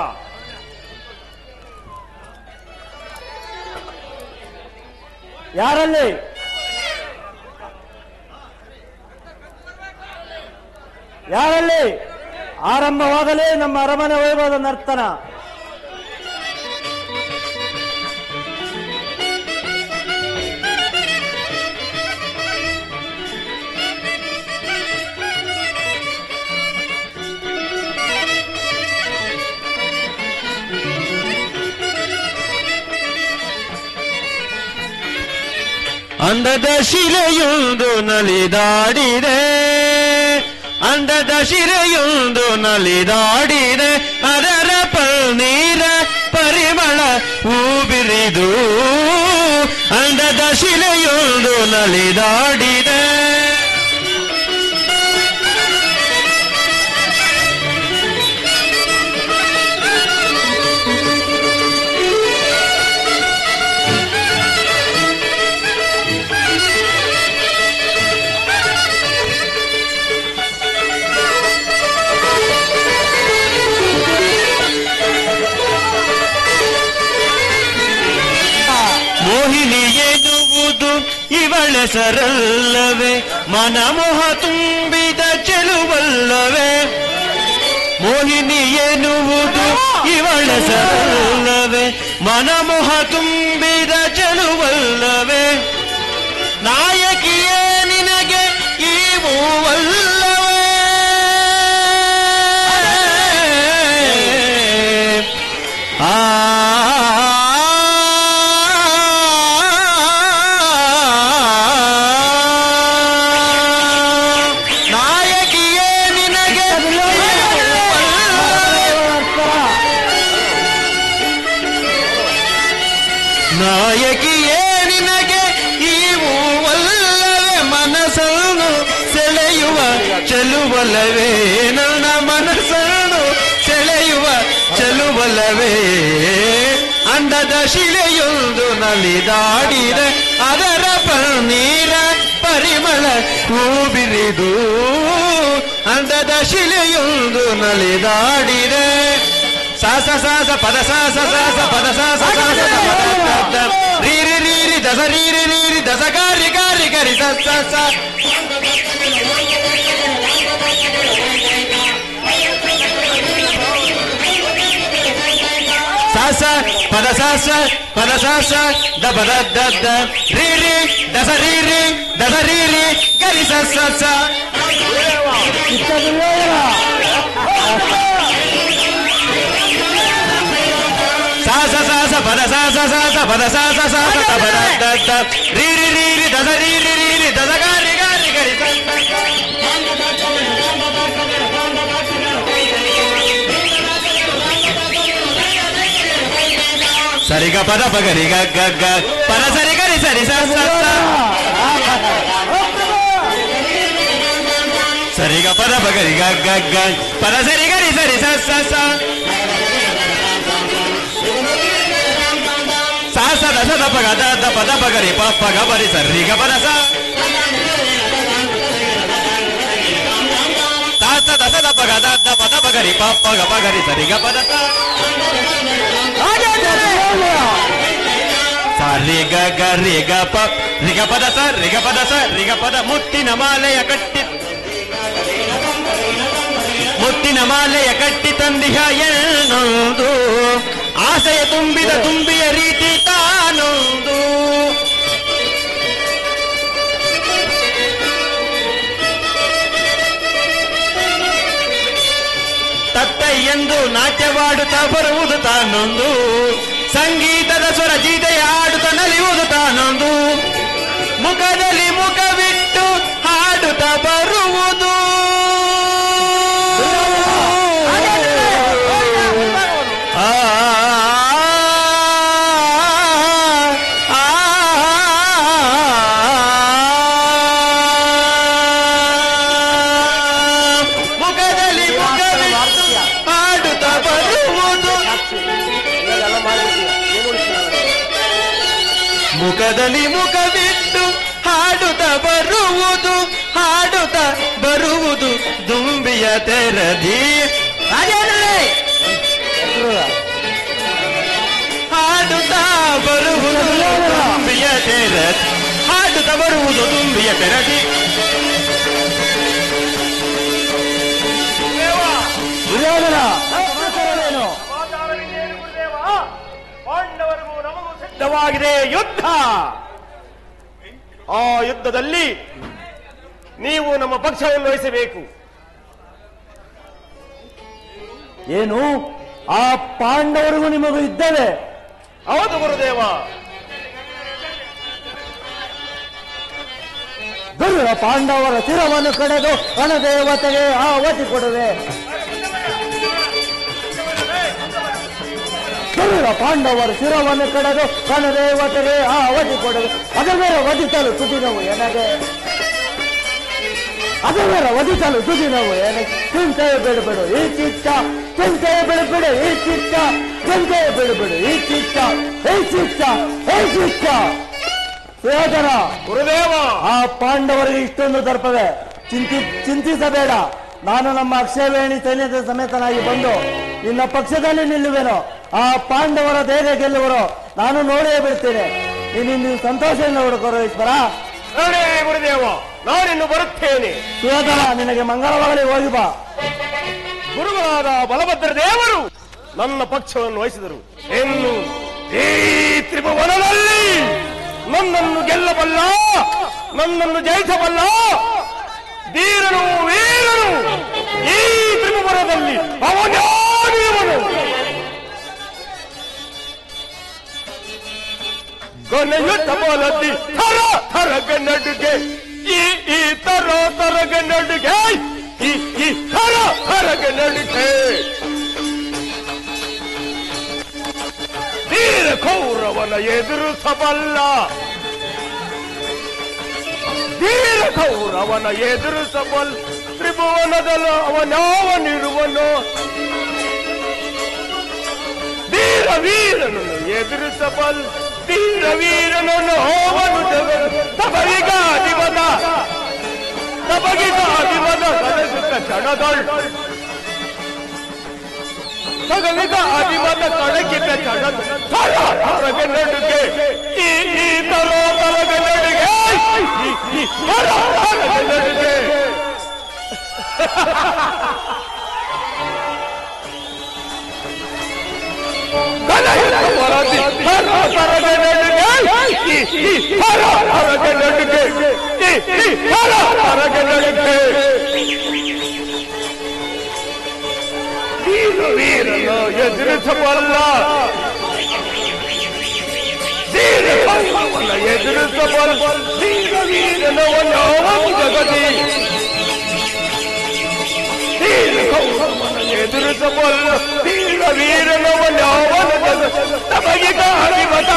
ಯಾರಲ್ಲಿ ಆರಂಭವಾಗಲಿ ನಮ್ಮ ಅರಮನೆ ವೈಭವದ ನರ್ತನ. ಅಂದದ ಶಿಲೆಯೊಂದು ನಲಿದಾಡಿದೆ, ಅಂದದ ಶಿಲೆಯೊಂದು ನಲಿದಾಡಿದೆ, ಅದರ ಪನ್ನೀರ ಪರಿಮಳ ಹೂಬಿರಿದು. ಅಂದದ ಶಿಲೆಯೊಂದು ನಲಿದಾಡಿದೆ. ಮೋಹಿನಿ ಎನ್ನುವುದು ಇವಳೆಸರಲ್ಲವೇ, ಮನಮೋಹ ತುಂಬಿದ ಚೆಲುವಲ್ಲವೇ. ಮೋಹಿನಿ ಎನ್ನುವುದು ಇವಳೆಸರಲ್ಲವೇ, ಮನಮೋಹ ತುಂಬಿದ ಚೆಲುವಲ್ಲವೇ. ನಾಯಕಿಯೇ ನಿನಗೆ ಈ ಮೂವಲ್ಲವೇ. ನಾಯಕಿಯೇ ನಿನಗೆ ಈ ಮೂವಲ್ಲವೇ, ಮನಸ್ಸನ್ನು ಸೆಳೆಯುವ ಚೆಲುವಲ್ಲವೇ. ನನ್ನ ಮನಸ್ಸನ್ನು ಸೆಳೆಯುವ ಚೆಲುವಲ್ಲವೇ. ಅಂದದ ಶಿಲೆಯೊಂದು ನಲಿದಾಡಿದೆ, ಅದರ ಪನ್ನೀರ ಪರಿಮಳ ಹೂಬಿರಿದು. ಅಂದದ ಶಿಲೆಯೊಂದು ನಲಿದಾಡಿದೆ. ಸಾಸ ಸಾಸ ಪದ ಸಾಸ ಸಾಸ ಪದ ಸಾಸ ಸಾಸ ರೀರಿ ರೀರಿ ದಸ ರೀರಿ ರೀರಿ ದಸ ಗಾರಿ ಗಾರಿ ಗರಿ ಸಸ ಸಾಸ ಪದ ಸಾಸ ಪದ ಸಾಸ ದ ಪದ ದ ರೀರಿ ದಸ ರೀರಿ ದಸ ರೀರಿ ಗರಿ ಸಸ ಸಾಸ ಸಾಸ ಪದ ಸಾಸ ಸಾಸ ಪದ ಸಾಸ ಸಾಸ ಪದ ದ ರೀರಿ ರೀರಿ ದಸ ರೀರಿ ರೀರಿ ದಸ ಗಾರಿ ಗಾರಿ ಗರಿ ಸರಿಗ ಪದ ಪಗರಿ ಗ ಗ ಗ ಪದ ಸರಿ ಗರಿ ಸರಿ ಸ ಸರಿಗ ಪದ ಪಗರಿ ಗ ಗ ಗ ಪದ ಸರಿ ಗರಿ ಸರಿ ಸ ಸಾಸ ದಸ ದ ಪಗ ದ ಪದ ಪಗರಿ ಪ ಪಗ ಬರಿ ಸರಿ ಗ ಪದ ಸ ಸಾಸ ದಸ ದ ಪಗ ದ ಪದ ಪಗರಿ ಪ ಪಗ ಪಗರಿ ಸರಿ ಗ ಪದ ಸ ರಿ ಗ ಗ ರಿ ಗ ಪ ರಿ ಗ ಪದ ಸ ರಿ ಗ ಪದ ಸ ರಿ ಗ ಪದ ಮುತ್ತಿನ ಮಾಲೆಯ ಕಟ್ಟಿ ತಂದಿಹ ಎನ್ನೊಂದು ಆಸೆಯ ತುಂಬಿದ ತುಂಬಿಯ ರೀತಿ ತಾನೊಂದು ತತ್ತೈ ಎಂದು ನಾಟ್ಯವಾಡುತ್ತಾ ಬರುವುದು ತಾನೊಂದು ಸಂಗೀತದ ಸ್ವರ ಗೀತೆಯ ಆಡುತ್ತ ನಲಿಯುವುದು ತಾನೊಂದು ಮುಖದಲ್ಲಿ ಮುಖವಿಟ್ಟು ಹಾಡುತ್ತಾ ಬರುವುದು ಮುಖದಲ್ಲಿ ಮುಖವಿಟ್ಟು ಹಾಡುತ್ತಾ ಬರುವುದು ಮುಖದಲ್ಲಿ ಮುಖವಿಟ್ಟು ಹಾಡುತ್ತಾ ಬರುವುದು ದುಂಬಿಯ ತೆರದಿ ಹಾಡುತ್ತಾ ಬರುವುದು ದುಂಬಿಯ ತೆರದಿ ಹಾಡುತ್ತಾ ಬರುವುದು ದುಂಬಿಯ ತೆರದಿ ಪಾಂಡವರಿಗೂ ನಮಗೂ ಸಿದ್ಧವಾಗಿದೆ ಯುದ್ಧ. ಆ ಯುದ್ಧದಲ್ಲಿ ನೀವು ನಮ್ಮ ಪಕ್ಷವನ್ನು ವಹಿಸಬೇಕು. ಏನು ಆ ಪಾಂಡವರಿಗೂ ನಿಮಗೂ ಇದ್ದೇವೆ? ಹೌದು ಗುರುದೇವ. ದುರ್ಯ ಪಾಂಡವರ ಶಿರವನ್ನು ಕಡೆದು ರಣದೇವತೆಗೆ ಆವತಿ ಕೊಡುವೆ. ದುರ್ಯ ಪಾಂಡವರ ಶಿರವನ್ನು ಕಡೆದು ರಣದೇವತೆಗೆ ಆವತಿ ಕೊಡುವೆ. ಅದರ ವಧಿಸಲು ಸುದಿನವು ಎನಗೆ, ಅದರ ವಧಿಸಲು ಸುದಿನವು ಎನಗೆ. ಚಿಂತೆಯ ಬಿಡುಬಿಡು ಈ ಚಿತ್ತ, ಚಿಂತೆಯ ಬಿಡುಬಿಡು ಈ ಚಿತ್ತ, ಚಿಂತೆಯ ಬಿಡುಬಿಡು ಈ ಚಿತ್ತ, ಈ ಚಿತ್ತ, ಈ ಚಿತ್ತ. ಸುಯೋಧನ, ಗುರುದೇವ, ಆ ಪಾಂಡವರಿಗೆ ಇಷ್ಟೊಂದು ದರ್ಪವೇ? ಚಿಂತಿಸಬೇಡ. ನಾನು ನಮ್ಮ ಅಕ್ಷಯವೇಣಿ ಸೈನ್ಯದ ಸಮೇತನಾಗಿ ಬಂದು ನಿನ್ನ ಪಕ್ಷದಲ್ಲಿ ನಿಲ್ಲುವೆನು. ಆ ಪಾಂಡವರ ಧೈರ್ಯ ಗೆಲ್ಲುವರು ನಾನು ನೋಡೇ ಬಿಡ್ತೇನೆ. ನೀನು ಸಂತೋಷದಿಂದ ಹುಡುಕರು ಈಶ್ವರ. ಗುರುದೇವ, ನಾನಿನ್ನು ಬರುತ್ತೇನೆ. ಸುಯೋಧನ, ನಿನಗೆ ಮಂಗಳವಾಗಲಿ, ಹೋಗಿ ಬಾ. ಗುರುಗಳಾದ ಬಲಭದ್ರ ದೇವರು ನನ್ನ ಪಕ್ಷವನ್ನು ವಹಿಸಿದರು. ಇನ್ನು ಈ ತ್ರಿಭುವನದಲ್ಲಿ ನನ್ನನ್ನು ಗೆಲ್ಲಬಲ್ಲ, ನನ್ನನ್ನು ಜಯಿಸಬಲ್ಲ ಧೀರನು ವೀರನು ಈ ತ್ರಿಭುವನದಲ್ಲಿ ಅವನಾಗಿರುವನು. ಕೊನೆಯುತ್ತ ಬಲದಿ ಥರ ಥರಗ ನಡುಗೆ, ಈ ತರ ತರಗ ನಡುಗೆ, ಈ ಥರ ಥರಗ ನಡುಗೆ ಧೀರ ಕೌರವನ ಎದುರಿಸಬಲ್ಲ, ಧೀರ ಕೌರವನ ಎದುರಿಸಬಲ್ಲ ತ್ರಿಭುವನದಲ್ಲಿ ಅವನಾವನಿರುವನು. ಧೀರ ವೀರನನ್ನು ಎದುರಿಸಬಲ್ಲ ಧೀರ ವೀರನನ್ನು ಅವನು ತಬಗಿಗಾದಿವದ ಕಲಿಸುತ್ತ ಕ್ಷಣದೊಳ್ ತಗಲಿದ ಅದಿವದ ಕಡಗಿದ ಕ್ಷಣದ ತರಗ ನಡುಗೆ, ಈ ತರಗ ನಡುಗೆ, ಈ ತರಗ ನಡುಗೆ ವರದಿ ತರಗ ನಡುಗೆ, ಈ ತರಗ ನಡುಗೆ, ಈ ತರಗ ನಡುಗೆ ವೀರನ ಎದುರಿಸಬಲ್ಲ, ಧೀರ ಕೌರವನ ಎದುರಿಸಬಲ್ಲ ಧೀರ ವೀರನವನು ಜಗತಿ, ಧೀರ ಕೌರವನ ಎದುರಿಸಬಲ್ಲ ಧೀರ ವೀರನವನು ತಮಗಿದ ಅಧಿಮತ,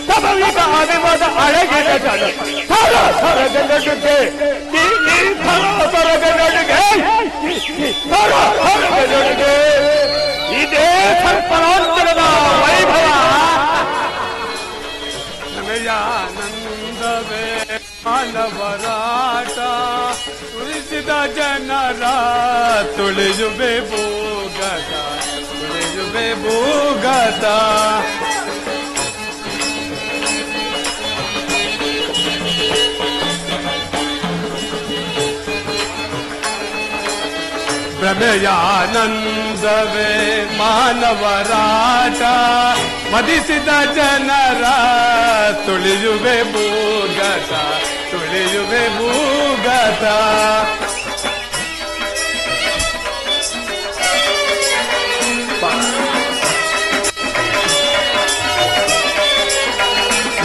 ತಮಗಿದ ಅಧಿಮತ ಅಡಗಿದ ಜನ ಥರ ಥರಗ ನಡುಗೆ, ಈ ಥರ ಥರಗ ನಡುಗೆ, ಥರ ಥರಗ ನಡುಗೆ ಇದೇ ಸರ್ಪರಾಂತರದ ವೈಭವ. ನಮಯಾನಂದವೇ ಮಾನವರಾಟ, ತುಳಿಸಿದ ಜನರ ತುಳಿಯುವೆ ಭೂಗತ, ತುಳಿಯುವೆ ಭೂಗತ. ಪ್ರಮೇಯಾನಂದವೇ ಮಾನವರಾಟ, ಮದಿಸಿದ ಜನರ ತುಳಿಯುವೆ ಭೂಗತ, ತುಳಿಯುವೆ ಭೂಗತ.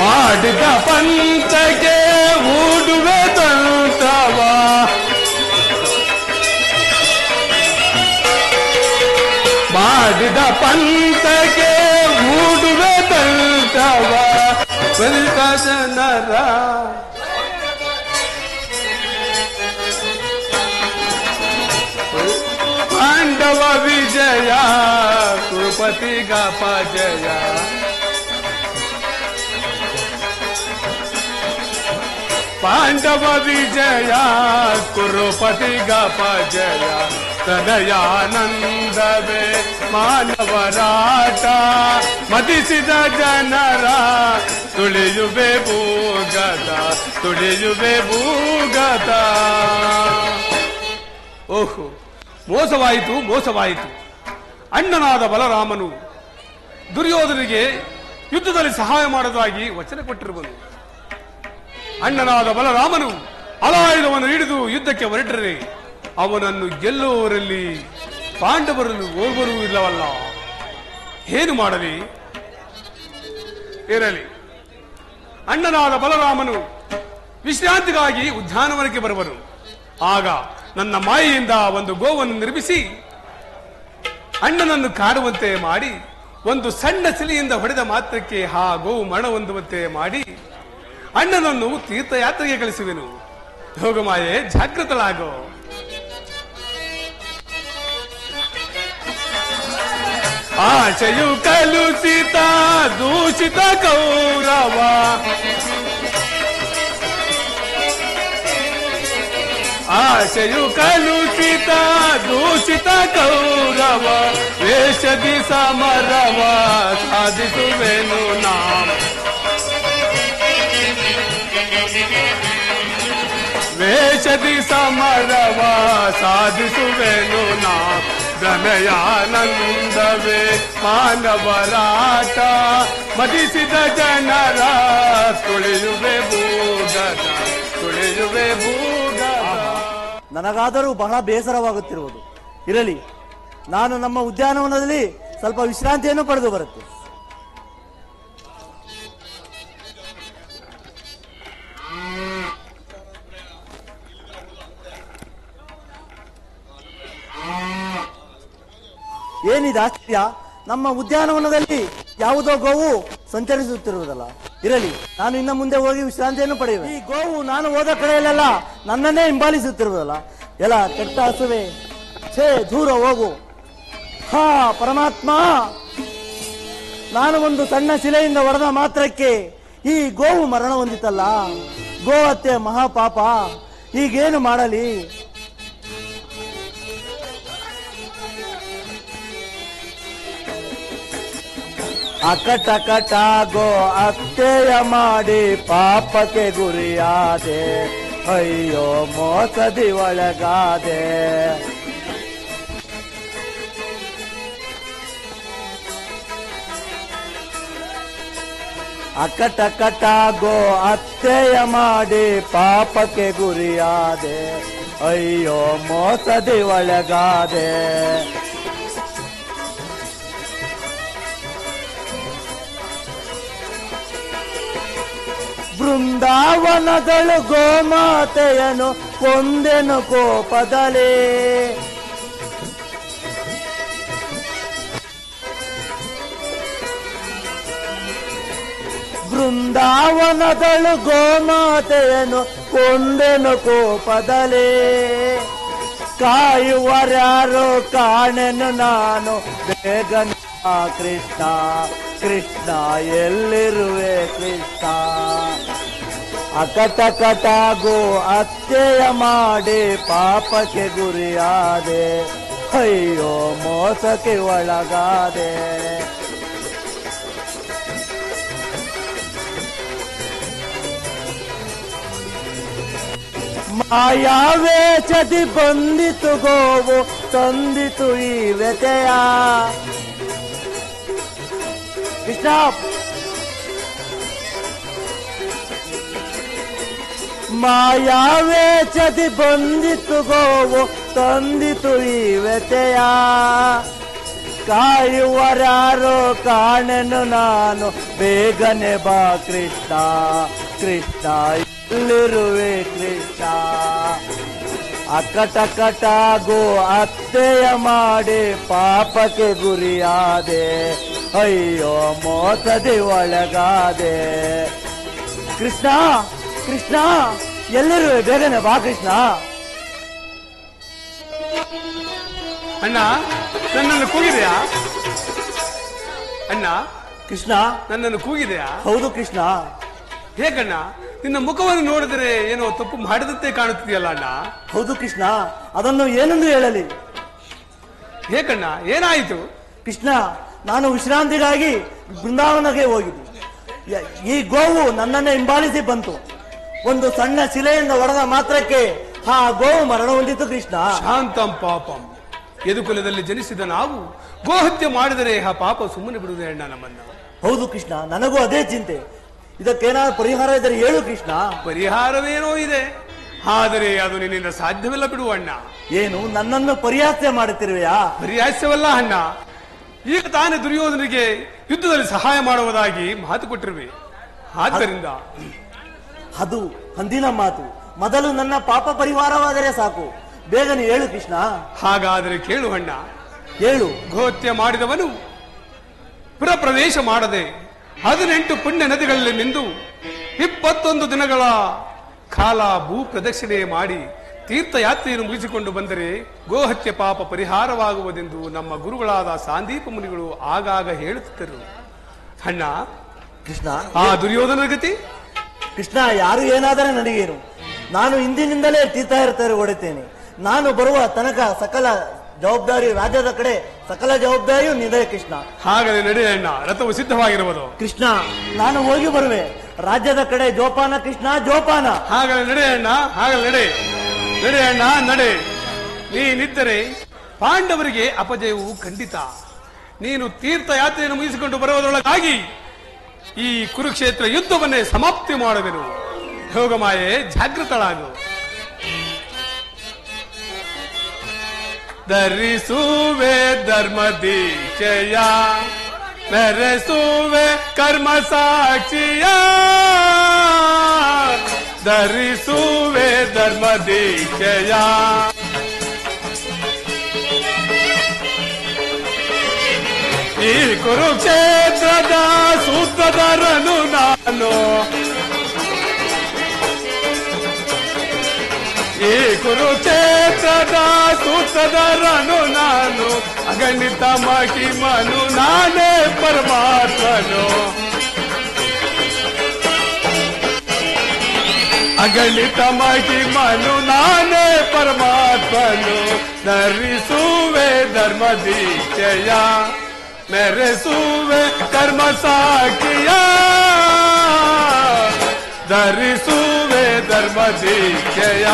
ಮಾಡಿದ ಪಂಚಕ್ಕೆ ಹೂಡುವೆ ತಂತ್ರವ, ಮಾಡಿದ ಪಂಥಕ್ಕೆ ಹೂಡುವೆ ತಂತ್ರವ, ಬಲಿತ ಜನರ ಪಾಂಡವ ವಿಜಯ, ಕುರುಪತಿಗ ಪಜಯ. ಪಾಂಡವ ವಿಜಯ, ಕುರುಪತಿಗ ಪಜಯ. ತದಯಾನಂದವೇ ಮಾನವರಾಟ, ಮದಿಸಿದ ಜನರ ತುಳಿಯುವೆ ಭೂಗತ, ತುಳಿಯುವೆ ಭೂಗತ. ಓಹೋ, ಮೋಸವಾಯಿತು, ಮೋಸವಾಯಿತು. ಅಣ್ಣನಾದ ಬಲರಾಮನು ದುರ್ಯೋಧನಿಗೆ ಯುದ್ಧದಲ್ಲಿ ಸಹಾಯ ಮಾಡುವುದಾಗಿ ವಚನ ಕೊಟ್ಟಿರುವನು. ಅಣ್ಣನಾದ ಬಲರಾಮನು ಅಲಾಯುಧವನ್ನು ಹಿಡಿದು ಯುದ್ಧಕ್ಕೆ ಹೊರಟರೆ ಅವನನ್ನು ಗೆಲ್ಲುವವರಲ್ಲಿ ಪಾಂಡವರನ್ನು ಓರ್ವರೂ ಇಲ್ಲವಲ್ಲ. ಏನು ಮಾಡಲಿ? ಇರಲಿ. ಅಣ್ಣನಾದ ಬಲರಾಮನು ವಿಶ್ರಾಂತಿಗಾಗಿ ಉದ್ಯಾನವನಕ್ಕೆ ಬರುವನು. ಆಗ ನನ್ನ ಮಾಯೆಯಿಂದ ಒಂದು ಗೋವನ್ನು ನಿರ್ಮಿಸಿ ಅಣ್ಣನನ್ನು ಕಾಡುವಂತೆ ಮಾಡಿ ಒಂದು ಸಣ್ಣ ಸಿಲಿಯಿಂದ ಹೊಡೆದ ಮಾತ್ರಕ್ಕೆ ಆ ಗೋವು ಮರಣ ಹೊಂದುವಂತೆ ಮಾಡಿ ಅಣ್ಣನನ್ನು ತೀರ್ಥಯಾತ್ರೆಗೆ ಕಳಿಸುವೆನು. ಹೋಗು ಮಾಯೆ, ಜಾಗೃತಳಾಗೋ. ಆಶೆಯು ಕಲುಷಿತ ದೂಷಿತ ಕೌರವ, ಆಶೆಯು ಕಲುಷಿತ ದೂಷಿತ ಕೌರವ, ವೇಷದಿ ಸಮರವ ಸಾಧಿಸುವೆನು ನಾಮ, ವೇಷದಿ ಸಮರವ ಸಾಧಿಸುವೆನು ನಾ. ಪ್ರಣಯಾನಂದವೇ ಮಾನವರಾಟ, ಮದಿಸಿದ ಜನರ ತುಳಿಯುವೆ ಭೂಗತ, ತುಳಿಯುವೆ ಭೂಗತ. ನನಗಾದರೂ ಬಹಳ ಬೇಸರವಾಗುತ್ತಿರುವುದು. ಇರಲಿ, ನಾನು ನಮ್ಮ ಉದ್ಯಾನವನದಲ್ಲಿ ಸ್ವಲ್ಪ ವಿಶ್ರಾಂತಿಯನ್ನು ಪಡೆದು ಬರುತ್ತೆ. ಏನಿದೆ ಆಶ್ಚರ್ಯ, ನಮ್ಮ ಉದ್ಯಾನವನದಲ್ಲಿ ಯಾವುದೋ ಗೋವು ಸಂಚರಿಸುತ್ತಿರುವುದಲ್ಲ. ಇರಲಿ, ನಾನು ಇನ್ನು ಮುಂದೆ ಹೋಗಿ ವಿಶ್ರಾಂತಿಯನ್ನು ಪಡೆಯುವೆ. ಈ ಗೋವು ನಾನು ಹೋದ ಕಡೆಯಲ್ಲೆಲ್ಲ ನನ್ನನ್ನೇ ಹಿಂಬಾಲಿಸುತ್ತಿರುವುದಲ್ಲ. ಎಲ್ಲ ಕೆಟ್ಟ ಹಸುವೆ, ಛೇ, ದೂರ ಹೋಗು. ಹಾ ಪರಮಾತ್ಮ, ನಾನು ಒಂದು ಸಣ್ಣ ಶಿಲೆಯಿಂದ ಹೊಡೆದ ಮಾತ್ರಕ್ಕೆ ಈ ಗೋವು ಮರಣ ಹೊಂದಿತಲ್ಲ. ಗೋ ಹತ್ಯೆ ಮಹಾಪಾಪ, ಈಗೇನು ಮಾಡಲಿ? ಅಕಟಕಟ ಗೋ ಹತ್ಯೆಯ ಮಾಡಿ ಪಾಪಕ್ಕೆ ಗುರಿಯಾದೆ, ಅಯ್ಯೋ ಮೋಸದಿ ಒಳಗಾದೆ. ಅಕಟಕಟ ಗೋ ಹತ್ಯೆಯ ಮಾಡಿ ಪಾಪಕ್ಕೆ ಗುರಿಯಾದೆ, ಅಯ್ಯೋ ಮೋಸದಿ ಒಳಗಾದೆ. ಬೃಂದಾವನದಳು ಗೋಮಾತೆಯನು ಕೊಂದೆನು ಕೋಪದಲೇ, ಬೃಂದಾವನದಳು ಗೋಮಾತೆಯನು ಕೊಂದೆನು ಕೋಪದಲೇ. ಕಾಯುವರ್ಯಾರೋ ಕಾಣೆನು ನಾನು ಬೇಗನೆ ಕೃಷ್ಣ, ಕೃಷ್ಣ ಎಲ್ಲಿರುವೆ ಕೃಷ್ಣ. ಅಕಟಕಟ ಗೋ ಹತ್ಯೆಯ ಮಾಡಿ ಪಾಪಕ್ಕೆ ಗುರಿಯಾದೆ, ಅಯ್ಯೋ ಮೋಸಕ್ಕೆ ಒಳಗಾದೆ. ಮಾಯಾವೇಷದಿ ಬಂದಿತು ಗೋವು ತಂದಿತು ಈ ವ್ಯತೆಯ. ಕೃಷ್ಣ, ಮಾಯಾವೇಷದಿ ಬಂದಿತು ಗೋವು ತಂದಿತು ಈ ವ್ಯತೆಯ. ಕಾಯುವರ್ಯಾರೋ ಕಾಣೆನು ನಾನು ಬೇಗನೆ ಬಾ ಕೃಷ್ಣ, ಕೃಷ್ಣ ಎಲ್ಲಿರುವೆ ಕೃಷ್ಣ. ಅಕಟಕಟ ಗೋ ಹತ್ಯೆಯ ಮಾಡಿ ಪಾಪಕ್ಕೆ ಗುರಿಯಾದೆ, ಅಯ್ಯೋ ಮೋಸದಿ ಒಳಗಾದೆ. ಕೃಷ್ಣ, ಕೃಷ್ಣ ಎಲ್ಲಿರುವೆ ಬೇಗನೆ ಬಾ ಕೃಷ್ಣ. ಅಣ್ಣ, ನನ್ನನ್ನು ಕೂಗಿದೆಯಾ? ಅಣ್ಣ, ಕೃಷ್ಣ ನನ್ನನ್ನು ಕೂಗಿದೆಯಾ? ಹೌದು ಕೃಷ್ಣ. ಹೇಗಣ್ಣ, ನಿನ್ನ ಮುಖವನ್ನು ನೋಡಿದರೆ ಏನೋ ತಪ್ಪು ಮಾಡಿದಂತೆ ಕಾಣುತ್ತಿದೆಯಲ್ಲ ಅಣ್ಣ? ಹೌದು ಕೃಷ್ಣ, ಅದನ್ನು ಏನೆಂದು ಹೇಳಲಿ? ಹೇಗಣ್ಣ, ಏನಾಯಿತು? ಕೃಷ್ಣ, ನಾನು ವಿಶ್ರಾಂತಿಗಾಗಿ ಬೃಂದಾವನಕ್ಕೆ ಹೋಗಿದ್ದೆ. ಈ ಗೋವು ನನ್ನನ್ನು ಹಿಂಬಾಲಿಸಿ ಬಂತು. ಒಂದು ಸಣ್ಣ ಶಿಲೆಯಿಂದ ಹೊಡೆದ ಮಾತ್ರಕ್ಕೆ ಆ ಗೋವು ಮರಣ ಹೊಂದಿತು ಕೃಷ್ಣ. ಶಾಂತಂ ಪಾಪಂ, ಯದುಕುಲದಲ್ಲಿ ಜನಿಸಿದ ನಾವು ಗೋಹತ್ಯೆ ಮಾಡಿದರೆ ಆ ಪಾಪ ಸುಮ್ಮನೆ ಬಿಡುವುದೇ ಅಣ್ಣ ನಮ್ಮನ್ನ? ಹೌದು ಕೃಷ್ಣ, ನನಗೂ ಅದೇ ಚಿಂತೆ. ಇದಕ್ಕೇನಾದ್ರು ಪರಿಹಾರ ಇದ್ದರೆ ಹೇಳು ಕೃಷ್ಣ. ಪರಿಹಾರವೇನೋ ಇದೆ, ಆದರೆ ಅದು ನಿನ್ನಿಂದ ಸಾಧ್ಯವಿಲ್ಲ ಬಿಡುವ ಅಣ್ಣ. ಏನು, ನನ್ನನ್ನು ಪರಿಹಾಸ್ಯ ಮಾಡುತ್ತಿರುವೆಯಾ? ಪರಿಹಾಸ್ಯವಲ್ಲ ಅಣ್ಣ, ಈಗ ತಾನೇ ದುರ್ಯೋಧನಿಗೆ ಯುದ್ಧದಲ್ಲಿ ಸಹಾಯ ಮಾಡುವುದಾಗಿ ಮಾತು ಕೊಟ್ಟಿರುವೆ. ಆದ್ದರಿಂದ ಅಂದಿನ ಮಾತು. ಮೊದಲು ನನ್ನ ಪಾಪ ಪರಿಹಾರವಾದರೆ ಸಾಕು. ಬೇಗನೆ ಹೇಳು ಕೃಷ್ಣ. ಹಾಗಾದರೆ ಕೇಳು ಅಣ್ಣ. ಹೇಳು. ಗೋಹತ್ಯೆ ಮಾಡಿದವನು ಪುರಪ್ರವೇಶ ಮಾಡದೆ 18 ಪುಣ್ಯ ನದಿಗಳಲ್ಲಿ ಮಿಂದು 21 ದಿನಗಳ ಕಾಲ ಭೂ ಪ್ರದಕ್ಷಿಣೆ ಮಾಡಿ ತೀರ್ಥಯಾತ್ರೆಯನ್ನು ಮುಗಿಸಿಕೊಂಡು ಬಂದರೆ ಗೋಹತ್ಯೆ ಪಾಪ ಪರಿಹಾರವಾಗುವುದೆಂದು ನಮ್ಮ ಗುರುಗಳಾದ ಸಾಂದೀಪ ಮುನಿಗಳು ಆಗಾಗ ಹೇಳುತ್ತಿದ್ದರು. ಅಣ್ಣ, ಕೃಷ್ಣ, ಆ ದುರ್ಯೋಧನ ಗತಿ? ಕೃಷ್ಣ, ಯಾರು ಏನಾದರೆ ನನಗೇನು? ನಾನು ಇಂದಿನಿಂದಲೇ ತೀರ್ಥಯಾತ್ರೆ ಹೊಡೆತೇನೆ. ನಾನು ಬರುವ ತನಕ ಸಕಲ ಜವಾಬ್ದಾರಿ ರಾಜ್ಯದ ಕಡೆ ಸಕಲ ಜವಾಬ್ದಾರಿಯೂ ನಿದೆ ಕೃಷ್ಣ. ಹಾಗಾದರೆ ನಡೆಯ ಅಣ್ಣ, ರಥವು ಸಿದ್ಧವಾಗಿರುವುದು. ಕೃಷ್ಣ, ನಾನು ಹೋಗಿ ಬರುವೆ. ರಾಜ್ಯದ ಕಡೆ ಜೋಪಾನ ಕೃಷ್ಣ, ಜೋಪಾನ. ಹಾಗಾದರೆ ನಡೆ ಅಣ್ಣ, ಹಾಗಾದರೆ ನಡೆ ಅಣ್ಣ, ನಡೆ. ನೀನಿದ್ದರೆ ಪಾಂಡವರಿಗೆ ಅಪಜಯವು ಖಂಡಿತ. ನೀನು ತೀರ್ಥಯಾತ್ರೆಯನ್ನು ಮುಗಿಸಿಕೊಂಡು ಬರುವುದರೊಳಗಾಗಿ ಈ ಕುರುಕ್ಷೇತ್ರ ಯುದ್ಧವನ್ನೇ ಸಮಾಪ್ತಿ ಮಾಡುವೆನು. ಯೋಗಮಾಯೆ, ಜಾಗೃತಳಾಗು. ಧರಿಸುವೆ ಧರ್ಮ ದೀಕ್ಷೆಯ, ಮೆರೆಸುವೆ ಕರ್ಮ ಸಾಕ್ಷಿಯ. ಧರಿಸುವೆ ಧರ್ಮ ದೀಕ್ಷೆಯ, ಈ ಕುರುಕ್ಷೇತ್ರದ ಸೂತ್ರಧರನು ನಾನು. ಈ ಕುರುಕ್ಷೇತ್ರದ ಸೂತ್ರಧರನು ನಾನು. ಅಗಣಿತ ಮಹಿಮನು ನಾನೇ ಪರಮಾತ್ಮನು. ಅಗಣಿತ ಮಹಿಮನು ನಾನೇ ಪರಮಾತ್ಮನು. ಧರಿಸುವೆ ಧರ್ಮ ದೀಕ್ಷೆಯ, ಮೆರೆಸುವೆ ಕರ್ಮ ಸಾಕ್ಷಿಯ. ಧರಿಸುವೆ ಧರ್ಮ ದೀಕ್ಷೆಯ.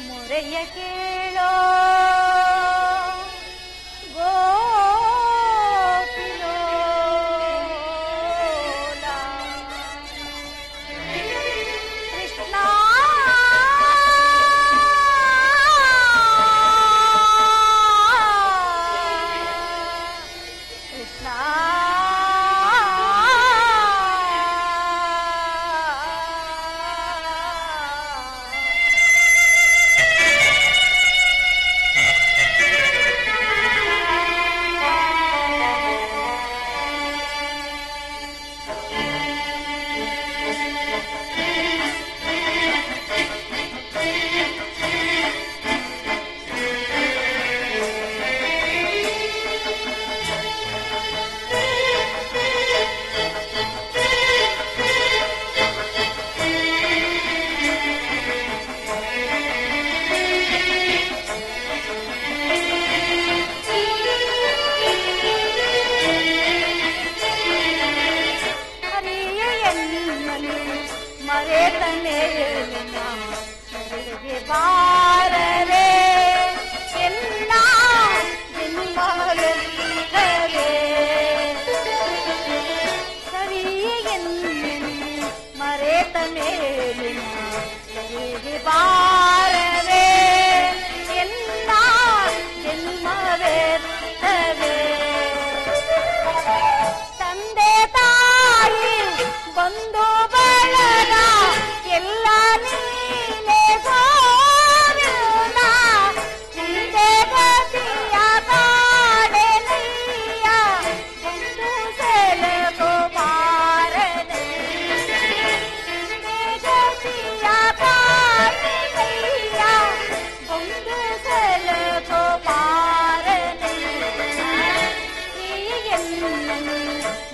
ಮೊರೆಯ ಕೇಳೋ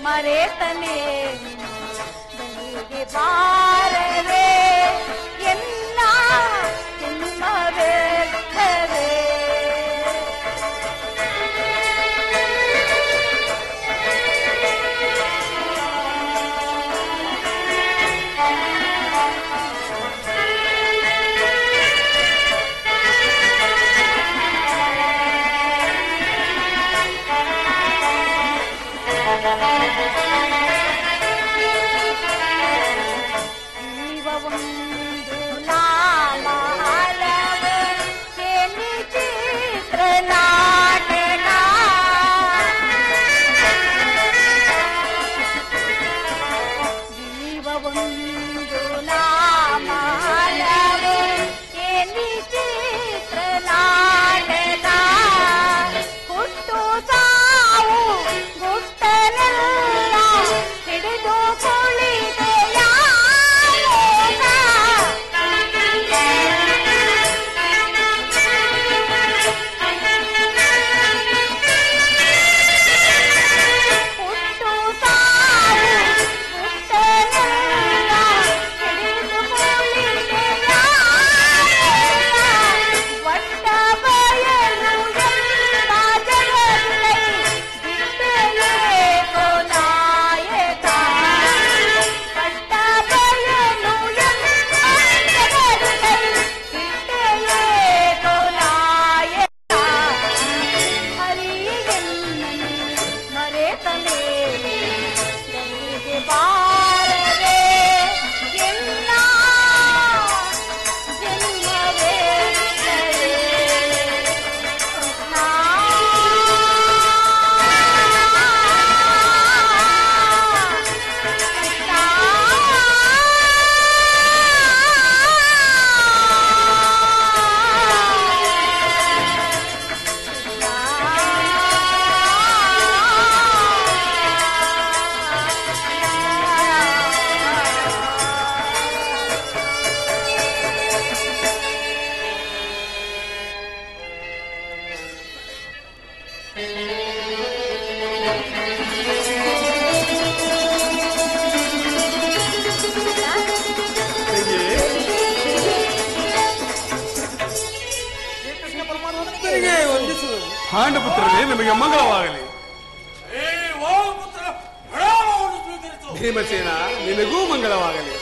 ಮರೆತನೆ ಬಲಿಗೆ ಬಾರದೆ ಎಲ್ಲ ಜನ್ಮ ವ್ಯರ್ಥವೇ. ಜೀವ ಒಂದು ನಾಳ ಪಾಂಡಪುತ್ರರೇ ನಿಮಗೆ ಮಂಗಳವಾಗಲಿ. ಭೀಮಸೇನ ನಿನಗೂ ಮಂಗಳವಾಗಲಿ.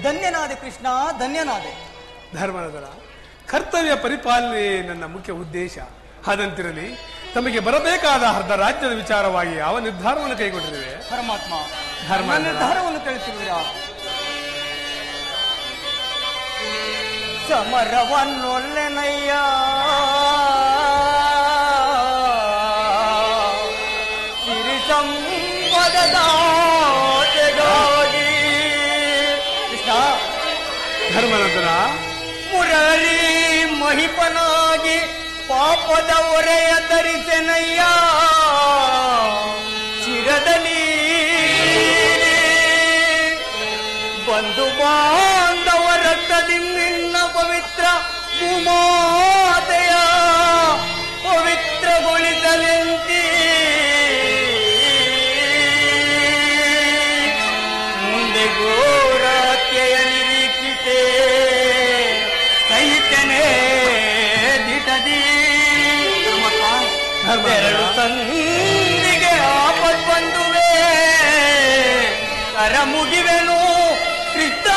ಧನ್ಯನಾದೆ ಕೃಷ್ಣ, ಧನ್ಯನಾದೆ. ಧರ್ಮನಂದನ, ಕರ್ತವ್ಯ ಪರಿಪಾಲನೆ ನನ್ನ ಮುಖ್ಯ ಉದ್ದೇಶ. ಹಾದಂತಿರಲಿ, ತಮಗೆ ಬರಬೇಕಾದ ಅರ್ಧ ರಾಜ್ಯದ ವಿಚಾರವಾಗಿ ಯಾವ ನಿರ್ಧಾರವನ್ನು ಕೈಗೊಂಡಿರುವೆ? ಪರಮಾತ್ಮ, ನಿರ್ಧಾರವನ್ನು ಕಳಿಸಿರುವಿರಾ? ಸಮರವನ್ನೊಲ್ಲೆನಯ್ಯ ಸಿರಿ ಸಂಪದದ ಕೃಷ್ಣ. ಧರ್ಮನಂದನ, ಮುರಳಿ ಮಹಿಪನಾಗಿ ಪಾಪದ ಹೊರೆಯ ಧರಿಸೆನಯ್ಯ ಶಿರದಲ್ಲಿ ಬಂಧು ಬಾಂಧವ ರಕ್ತದಿ ನಿನ್ನ ಪವಿತ್ರ ಭೂಮಾತೆಯ ಪವಿತ್ರಗೊಳಿಸಲೆಂತಿ ಮುಂದೆ ಘೋರಾತ್ಯೆಯ ನಿರೀಕ್ಷಿತೆ ಸಹಿತನೇ ದಿಟದಿ ಸಂದಿಗೆ ಆಪತ್ ಬಂದುವೆ ಕರ ಮುಗಿವೆನು ಕೃಷ್ಣ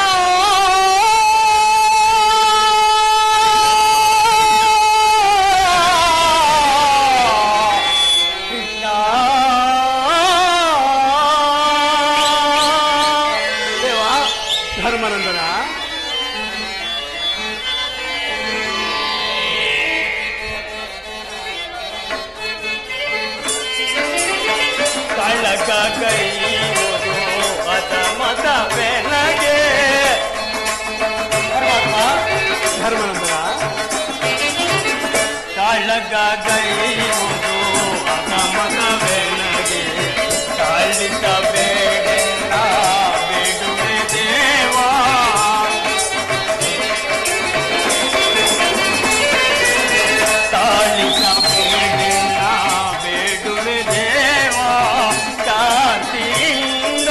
ಧರ್ಮನಂದನ ಕಳಕ ಕೈಯುವುದು ಅತ ಮತ ಬೆನಗೆ ಧರ್ಮನಂದನ ಕಳಕ ಕೈಯುವುದು ಅತ ಮತ ಬೆನಗೆ ಕಾಳಿಕ ಬೇಡ ಬೇಡುವೆ ದೇವಾ ಕಾಳಿಕ ಬೇಡ ಬೇಡುವೆ ದೇವಾ ಶಾಂತಿಯಿಂದ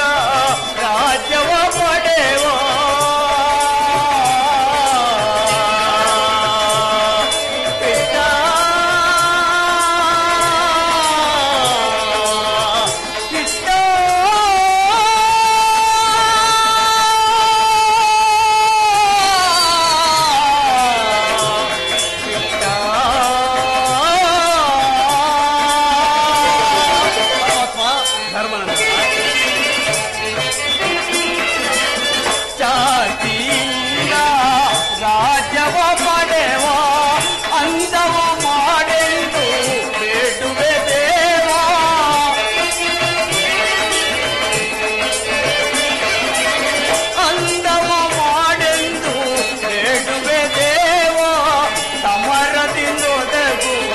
ರಾಜ್ಯವ ಪಡೆವಾ ಶಾಂತಿಯಿಂದ ರಾಜ್ಯವ ಪಡೆವ ಅಂದವ ಮಾಡೆಂದು ಬೇಡುವೆ ದೇವಾ ಅಂದವ ಮಾಡೆಂದು ಬೇಡುವೆ ದೇವಾ ಸಮರದಿಂದೊದಗುವ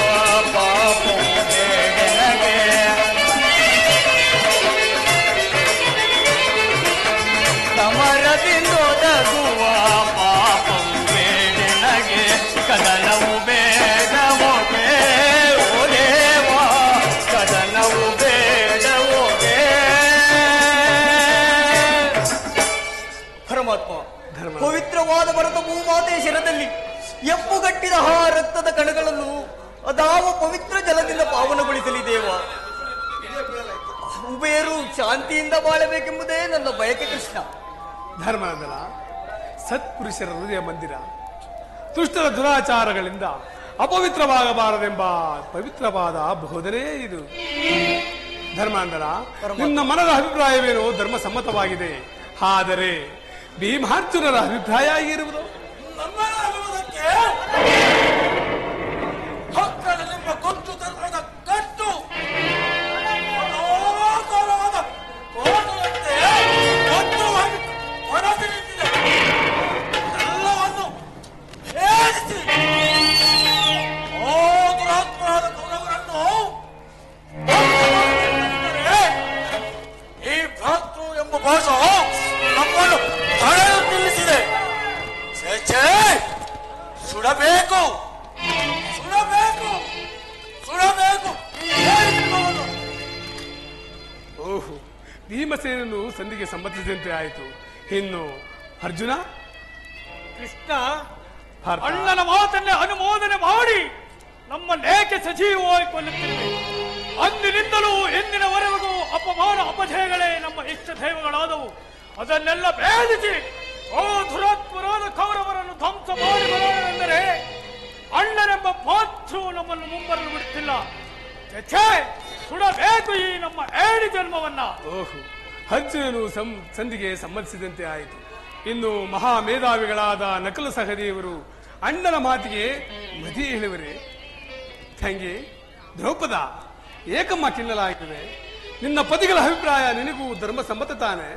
ಪಾಪ ಬೇಡನಗೆ ಸಮರದಿಂದೊದಗುವ ಪಾಪಂ ಬೇಡನಗೆ ಕದನವು ಬೇಡವೋಗೆ ಓ ದೇವಾ ಕದನವು ಬೇಡವೋಗೆ ಪರಮಾತ್ಮ ಪವಿತ್ರವಾದ ಭರತ ಭೂಮಾತೆಯ ಶಿರದಲ್ಲಿ ಎಪ್ಪುಗಟ್ಟಿದ ಆ ರಕ್ತದ ಕಣಗಳನ್ನು ಅದಾವ ಪವಿತ್ರ ಜಲದಿಂದ ಪಾವನಗೊಳಿಸಲಿ ದೇವ ಉಬೇರು ಶಾಂತಿಯಿಂದ ಬಾಳಬೇಕೆಂಬುದೇ ನನ್ನ ಬಯಕೆ ಕೃಷ್ಣ ಧರ್ಮನಂದನ ಸತ್ಪುರುಷರ ಹೃದಯ ಮಂದಿರ ದುಷ್ಟರ ದುರಾಚಾರಗಳಿಂದ ಅಪವಿತ್ರವಾಗಬಾರದೆಂಬ ಪವಿತ್ರವಾದ ಬೋಧನೆ ಇದು. ಧರ್ಮಾಂತರ ನಿನ್ನ ಮನದ ಅಭಿಪ್ರಾಯವೇನೋ ಧರ್ಮ ಸಮ್ಮತವಾಗಿದೆ, ಆದರೆ ಭೀಮಾರ್ಜುನರ ಅಭಿಪ್ರಾಯ ಆಗಿರುವುದು ನಿಮ್ಮ ಗೊತ್ತು ಧರ್ಮದ ಕಟ್ಟು ಎಲ್ಲವನ್ನು ಹೇರಿಸಿ ದುರಾತ್ಮರಾದ ಕೌರವರನ್ನು ಈ ಭ್ರಾತೃ ಎಂಬ ಭಾಷ ನಮ್ಮನ್ನು ತಡೆದು ನಿಲ್ಲಿಸಿದೆ. ಸುಡಬೇಕು ಸುಡಬೇಕು ಸುಡಬೇಕು. ಓಹೋ, ಭೀಮಸೇನನು ಸಂಧಿಗೆ ಸಮ್ಮತಿಸಿದಂತೆ ಆಯಿತು. ಇನ್ನು ಅರ್ಜುನ ಕೃಷ್ಣ ಭಾರತ ಅಣ್ಣನ ಮಾತನ್ನೇ ಅನುಮೋದನೆ ಮಾಡಿ ನಮ್ಮನ್ನೇಕೆ ಸಜೀವವಾಗಿ ಕೊಲ್ಲುತ್ತಿರುವೆ? ಅಂದಿನಿಂದಲೂ ಎಂದಿನವರೆಗೂ ಅಪಮಾನ ಅಪಜಯಗಳೇ ನಮ್ಮ ಇಷ್ಟ ದೈವಗಳಾದವು. ಅದನ್ನೆಲ್ಲ ಭೇದಿಸಿ ದುರಾತ್ಮರಾದ ಕೌರವರನ್ನು ಧ್ವಂಸ ಮಾಡಿ ಬರೋಣವೆಂದರೆ ಅಣ್ಣನೆಂಬ ಮಾತೃ ನಮ್ಮನ್ನು ಮುಂಬರಲು ಬಿಡುತ್ತಿಲ್ಲ. ಸುಡಬೇಕು ಈ ನಮ್ಮ ಏಳಿ ಜನ್ಮವನ್ನ. ಓಹೋ, ಅರ್ಜುನನು ಸಂಧಿಗೆ ಸಮ್ಮತಿಸಿದಂತೆ ಆಯಿತು. ಇನ್ನು ಮಹಾಮೇಧಾವಿಗಳಾದ ನಕಲ ಸಹದೇವರು ಅಣ್ಣನ ಮಾತಿಗೆ ಮದಿ ಹೇಳುವರೆ. ತಂಗಿ ದ್ರೌಪದ ಏಕಮ್ಮ ಕಿನ್ನಲಾಗುತ್ತದೆ. ನಿನ್ನ ಪತಿಗಳ ಅಭಿಪ್ರಾಯ ನಿನಗೂ ಧರ್ಮ ಸಮ್ಮತ ತಾನೆ?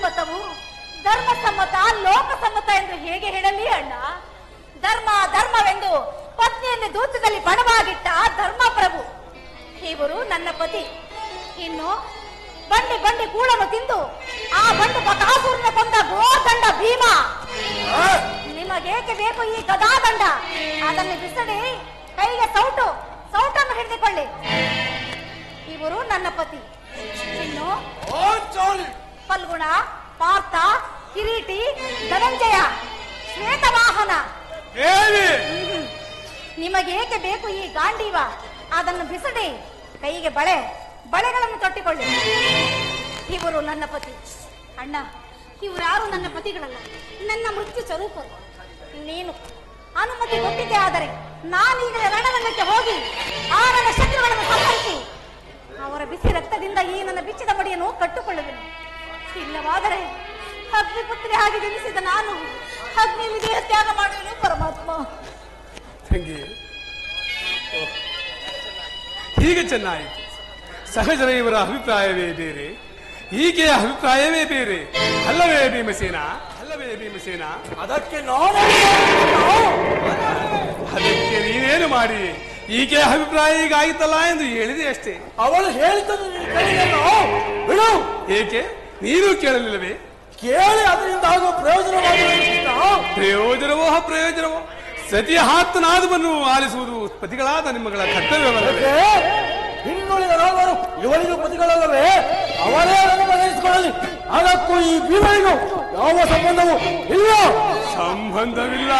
ಸಮ್ಮತವು ಧರ್ಮಸಮ್ಮತ ಲೋಕಸಮ್ಮತ ಎಂದು ಹೇಗೆ ಹೇಳಲಿ ಅಣ್ಣ? ಧರ್ಮವೆಂದು ಪತ್ನಿಯನ್ನು ದೂತದಲ್ಲಿ ಬಣವಾಗಿಟ್ಟ ಧರ್ಮಪ್ರಭು ಇವರು ನನ್ನ ಪತಿ. ಇನ್ನು ಬಂಡಿ ಕೂಳನ್ನು ತಿಂದು ಆ ಬಂಡು ಬಕಾಸುರನ ಕೊಂದ ಗೋದಂಡ ಭೀಮ. ನಿಮಗೇಕೆ ಬೇಕು ಈ ಗದಾದಂಡ? ಅದನ್ನು ಬಿಸಡಿ ಕೈಗೆ ಸೌಟನ್ನು ಹಿಡಿದುಕೊಳ್ಳಿ. ಇವರು ನನ್ನ ಪತಿ. ಇನ್ನು ಫಲ್ಗುಣ, ಪಾರ್ಥ, ಕಿರೀಟಿ, ಧನಂಜಯ, ಶ್ವೇತವಾಹನ. ನಿಮಗೇಕೆ ಬೇಕು ಈ ಗಾಂಡೀವ? ಅದನ್ನು ಬಿಸಡಿ ಕೈಗೆ ಬಳೆಗಳನ್ನು ತೊಟ್ಟಿಕೊಳ್ಳಿ. ಇವರು ನನ್ನ ಪತಿ. ಅಣ್ಣ, ಇವರಾರು ನನ್ನ ಪತಿಗಳಲ್ಲ, ನನ್ನ ಮೃತ್ಯು ಸ್ವರೂಪರು. ನೀನು ಅನುಮತಿ ಕೊಟ್ಟಿದ್ದೆ ಆದರೆ ನಾನೀಗಲೇ ರಣರಂಗಕ್ಕೆ ಹೋಗಿ ಆ ನನ್ನ ಶತ್ರುಗಳನ್ನು ಸಂಹರಿಸಿ ಅವರ ಬಿಸಿ ರಕ್ತದಿಂದ ಈ ನನ್ನ ಬಿಚ್ಚಿದ ಮಡಿಯನ್ನು ಕಟ್ಟುಕೊಳ್ಳುವೆನು. ಇಲ್ಲವಾದರೆ ಅಗ್ನಿಪುತ್ರಿ ಆಗಿ ಜನಿಸಿದ ನಾನು ಅಗ್ನಿಯಲ್ಲಿ ದೇಹ ತ್ಯಾಗ ಮಾಡುವೆನು ಪರಮಾತ್ಮ. ತಂಗಿ, ಹೀಗೆ ಚೆನ್ನಾಯಿತು. ಸಹಜರ ಇವರ ಅಭಿಪ್ರಾಯವೇ ಬೇರೆ, ಈಕೆಯ ಅಭಿಪ್ರಾಯವೇ ಬೇರೆ. ಅಲ್ಲವೇ ಭೀಮಸೇನ? ಅದಕ್ಕೆ ಅದಕ್ಕೆ ನೀನೇನು ಮಾಡಿ? ಈಕೆಯ ಅಭಿಪ್ರಾಯ ಈಗ ಆಯ್ತಲ್ಲ ಎಂದು ಹೇಳಿದೆ ಅಷ್ಟೇ. ಅವಳು ಹೇಳಿದ್ದನ್ನು ಬಿಡು. ಏಕೆ ನೀನು ಕೇಳಲಿಲ್ಲವೇ? ಕೇಳಿ ಅದರಿಂದ ಆಗುವ ಪ್ರಯೋಜನವೋ ಸತಿಯ ಹಾತನಾದವನ್ನು ಆಲಿಸುವುದು ಪತಿಗಳಾದ ನಿಮ್ಮಗಳ ಕರ್ತವ್ಯವಲ್ಲವೇ? ಇನ್ನುಳಿದ ನಾಲ್ವರು ಇವರಿಗೂ ಪತಿಗಳಲ್ಲವೇ? ಅವರೇ ಅದನ್ನು ಬಗೆಹರಿಸಿಕೊಳ್ಳಲಿ. ಅದಕ್ಕೂ ಈ ಭೀಮನಿಗೂ ಯಾವ ಸಂಬಂಧವೂ ಇಲ್ಲ. ಸಂಬಂಧವಿಲ್ಲ?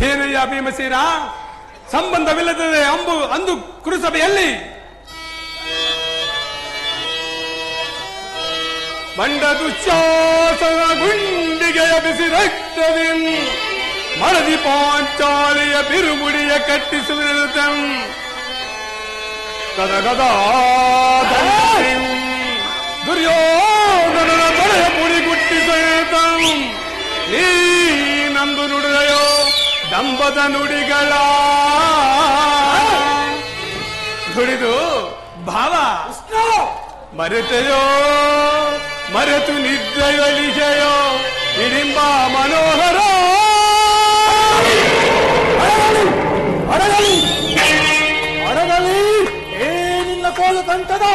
ಏನಯ್ಯ ಭೀಮಸೇನ, ಸಂಬಂಧವಿಲ್ಲದೆ ಅಂದು ಕುರುಸಭೆಯಲ್ಲಿ ಮಂಡ ದುಶ್ಯಾಸನ ಗುಂಡಿಗೆಯ ಬಿಸಿ ರಕ್ತವಿನ್ ಮರದಿ ಪಾಂಚಾಲಿಯ ಬಿರುಮುಡಿಯ ಕಟ್ಟಿಸುವಿರುತ್ತಂ ಗದಗದ ದುರ್ಯೋಧನನ ತೊಡೆಯ ಪುಡಿ ಗುಟ್ಟಿಸುತ್ತಂ. ನೀ ನಂದು ನುಡಿದೆಯೋ ದಂಬದ ನುಡಿಗಳ ನುಡಿದು ಭಾವ ಮರೆತು ನಿದ್ರೆಯೊಲಿಗೆಯೋ ಹಿಡಿಂಬ ಮನೋಹರ ಅಡಗಲಿ ಏನಿನ್ನ ಕೋಲು ಕಂಠದ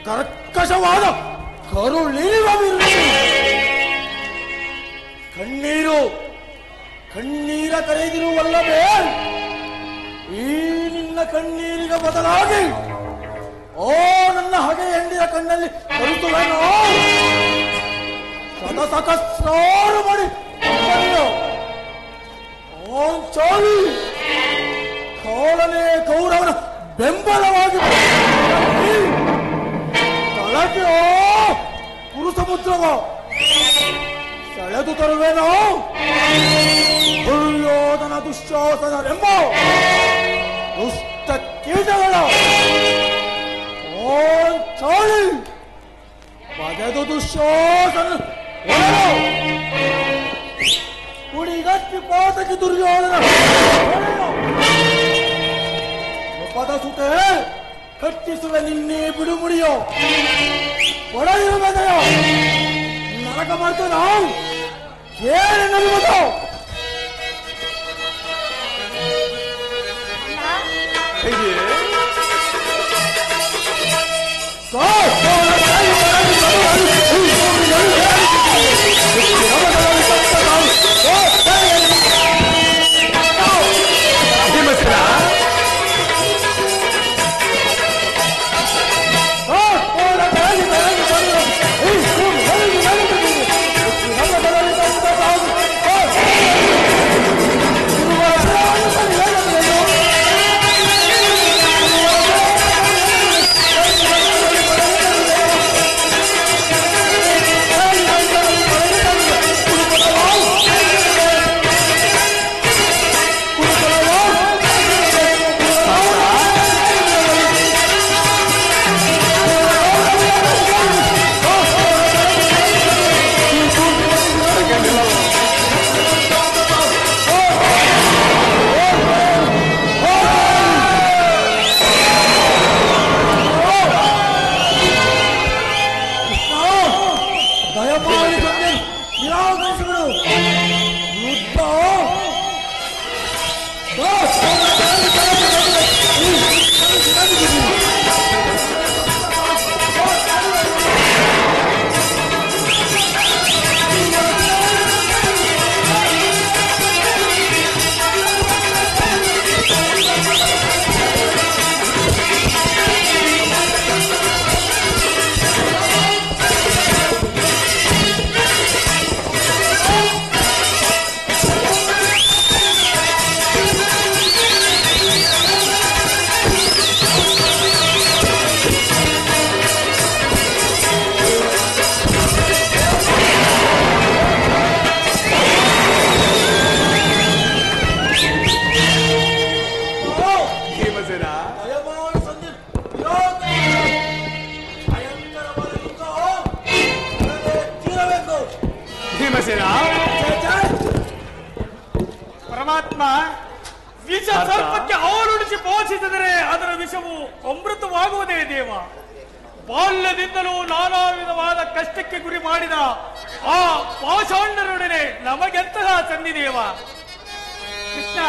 ಕರ್ಕಶವಾದ ಕರುಳಿರುವ ಕಣ್ಣೀರ ಕರೆದಿರುವಲ್ಲವೇ? ಈ ನಿನ್ನ ಕಣ್ಣೀರಿಗೆ ಬದಲಾಗಿ ಓ ನನ್ನ ಹಗೆ ಎಂಡಿಯ ಕಣ್ಣಲ್ಲಿ ಕರುತ್ತುವೇನೋ ಸಹಸ್ರಾರು ಮಾಡಿ ಚಾಲಿ ಕೋಳನೆ ಕೌರವನ ಬೆಂಬಲವಾಗಿ ತಳಕ್ಕೆ ಕುರುಸಮುದ್ರವ ಸೆಳೆದು ತರುವೇನೋ. ದುರ್ಯೋಧನ ದುಶ್ಯಾಸನರೆಂಬ ದುಷ್ಟ ಕೀಟಗಳ ಚಾಳಿ ಬಗೆದು ದುಶ್ಯಾಸನ ಕುಡಿಗಟ್ಟಿ ಪಾತಕಿ ದುರ್ಯೋಧನ ಪದ ಸುತೆ ಕಟ್ಟಿಸುವ ನಿನ್ನೆ ಬಿಡುಮುಡಿಯೋ ಒಡೆಯುವುದೆಯೋ ನರಕ ಮಾಡ್ತೇವೆ ನಾವು ಕೇಳಿ ನಡುವುದು. ಸ್ವಲ್ಪಕ್ಕೆ ಅವರುಣಿಸಿ ಪೋಷಿಸಿದರೆ ಅದರ ವಿಷವು ಅಮೃತವಾಗುವುದೇ ದೇವ. ಬಾಲ್ಯದಿಂದಲೂ ನಾನಾ ವಿಧವಾದ ಕಷ್ಟಕ್ಕೆ ಗುರಿ ಮಾಡಿದ ಆ ಪಾಷಾಂಡರೊಡನೆ ನಮಗೆಂತಹ ಸನ್ನಿದೇವ ಕೃಷ್ಣ.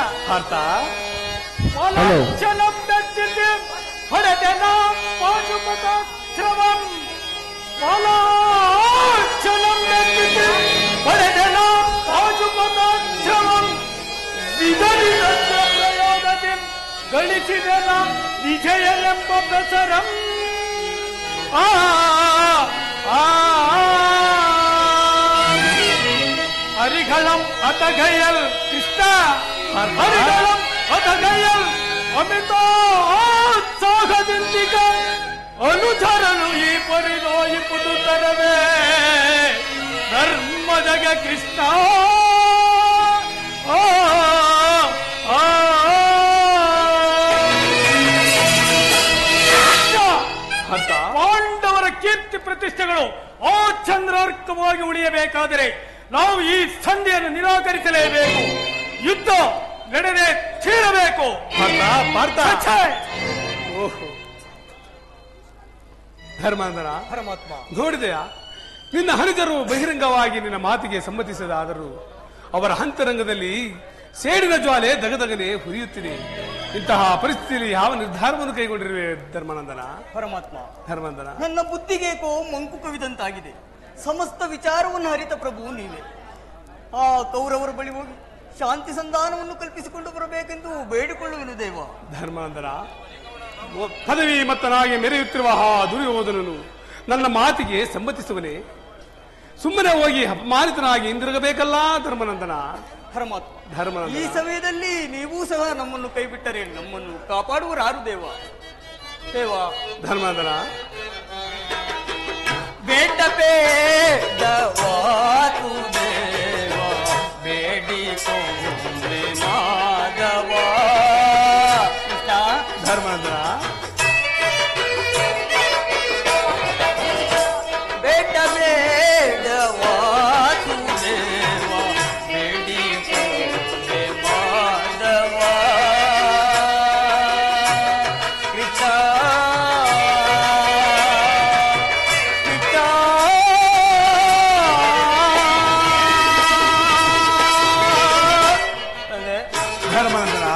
ಗಳಿಸಿದನ ವಿಜಯನೆಂಬ ಪ್ರಸರಂ ಹರಿಗಳಂ ಅತಗಯಲ್ ಕೃಷ್ಣ ಹರಿಗಳಂ ಅತಗಯಲ್ ಅಮಿತೋತ್ಸಾಹದಿಂದಿಗ ಅನುಚರನು ಈ ಪರಿನೋಯಿಪುದು ತರವೇ ಧರ್ಮದಗ ಕೃಷ್ಣ. ಪಾಂಡವರ ಕೀರ್ತಿ ಪ್ರತಿಷ್ಠೆಗಳು ಚಂದ್ರಾರ್ಕವಾಗಿ ಉಳಿಯಬೇಕಾದರೆ ನಾವು ಈ ಸಂಧಿಯನ್ನು ನಿರಾಕರಿಸಲೇಬೇಕು. ಯುದ್ಧ ನಡೆದೇ ತೀರಬೇಕು. ಧರ್ಮಾಂಧರ ಪರಮಾತ್ಮ, ನೋಡಿದೆಯಾ ನಿನ್ನ ಹರಿದರು ಬಹಿರಂಗವಾಗಿ ನಿನ್ನ ಮಾತಿಗೆ ಸಮ್ಮತಿಸದಾದರೂ ಅವರ ಅಂತರಂಗದಲ್ಲಿ ಸೇಡಿನ ಜ್ವಾಲೆ ದಗದಗನೆ ಹುರಿಯುತ್ತಿದೆ. ಇಂತಹ ಪರಿಸ್ಥಿತಿಯಲ್ಲಿ ಯಾವ ನಿರ್ಧಾರವನ್ನು ಕೈಗೊಂಡಿರುವೆ ಧರ್ಮಾನಂದನ? ಪರಮಾತ್ಮ, ಧರ್ಮಾನಂದನ, ನನ್ನ ಬುದ್ಧಿಗೇಕೋ ಮಂಕು ಕವಿದಂತಾಗಿದೆ. ಸಮಸ್ತ ವಿಚಾರವನ್ನು ಹರಿತ ಪ್ರಭು ನೀವೇ. ಆ ಕೌರವರ ಬಳಿ ಹೋಗಿ ಶಾಂತಿ ಸಂಧಾನವನ್ನು ಕಲ್ಪಿಸಿಕೊಂಡು ಬರಬೇಕೆಂದು ಬೇಡಿಕೊಳ್ಳುವೆನು ದೇವ. ಧರ್ಮಾನಂದನ, ಪದವಿ ಮತ್ತನಾಗಿ ಮೆರೆಯುತ್ತಿರುವ ಆ ದುರ್ಯೋಧನನು ನನ್ನ ಮಾತಿಗೆ ಸಮ್ಮತಿಸುವನೇ? ಸುಮ್ಮನೆ ಹೋಗಿ ಅಪಮಾನಿತನಾಗಿ ಹಿಂದಿರುಗಬೇಕಲ್ಲ ಧರ್ಮನಂದನ? ಪರಮಾತ್ಮ, ಧರ್ಮನಂದನ, ಈ ಸಮಯದಲ್ಲಿ ನೀವೂ ಸಹ ನಮ್ಮನ್ನು ಕೈಬಿಟ್ಟರೆ ನಮ್ಮನ್ನು ಕಾಪಾಡುವರಾರು ದೇವ. ದೇವ ಧರ್ಮನಂದನ, ಬೇಡ ಬೇಡವಾತು ದೇವ, ಬೇಡಿಕೊಂಡೆ ಮಾಧವ. ಧರ್ಮನಂದನ, ಬೇಡ ಬೇಡವಾತು ದೇವ, ಬೇಡಿಕೊಂಡೆ ಮಾಧವ. ಕೃಷ್ಣ ಧರ್ಮನಂದನ,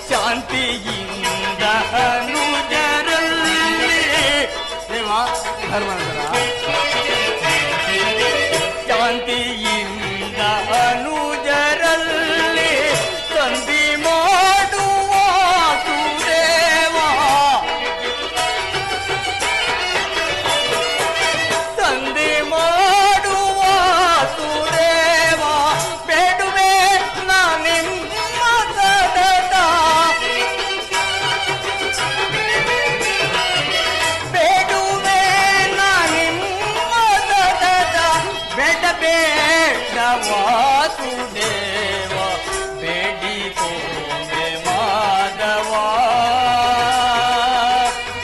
ಶಾಂತಿಯಿಂದ ಅನುಜರಲ್ಲಿ ದೇವ. ಧರ್ಮನಂದನ, ಶಾಂತಿಯಿಂದ ಅನುಜರಲ್ಲಿ ಸಂಧಿ ಮಾಡುವ ದೇವ. ಸಂಧಿ ಮಾಡುವ ದೇವ. ಬೇಡುವೆ ನಾನಿಮ್ಮ ಸದದ, ಬೇಡುವೆ ನಾನಿಮ್ಮ ಸದದ. ಬೇಡ ಬೇಡವಾತು ದೇವ, ಬೇಡಿಕೊಂಡೆ ಮಾಧವ.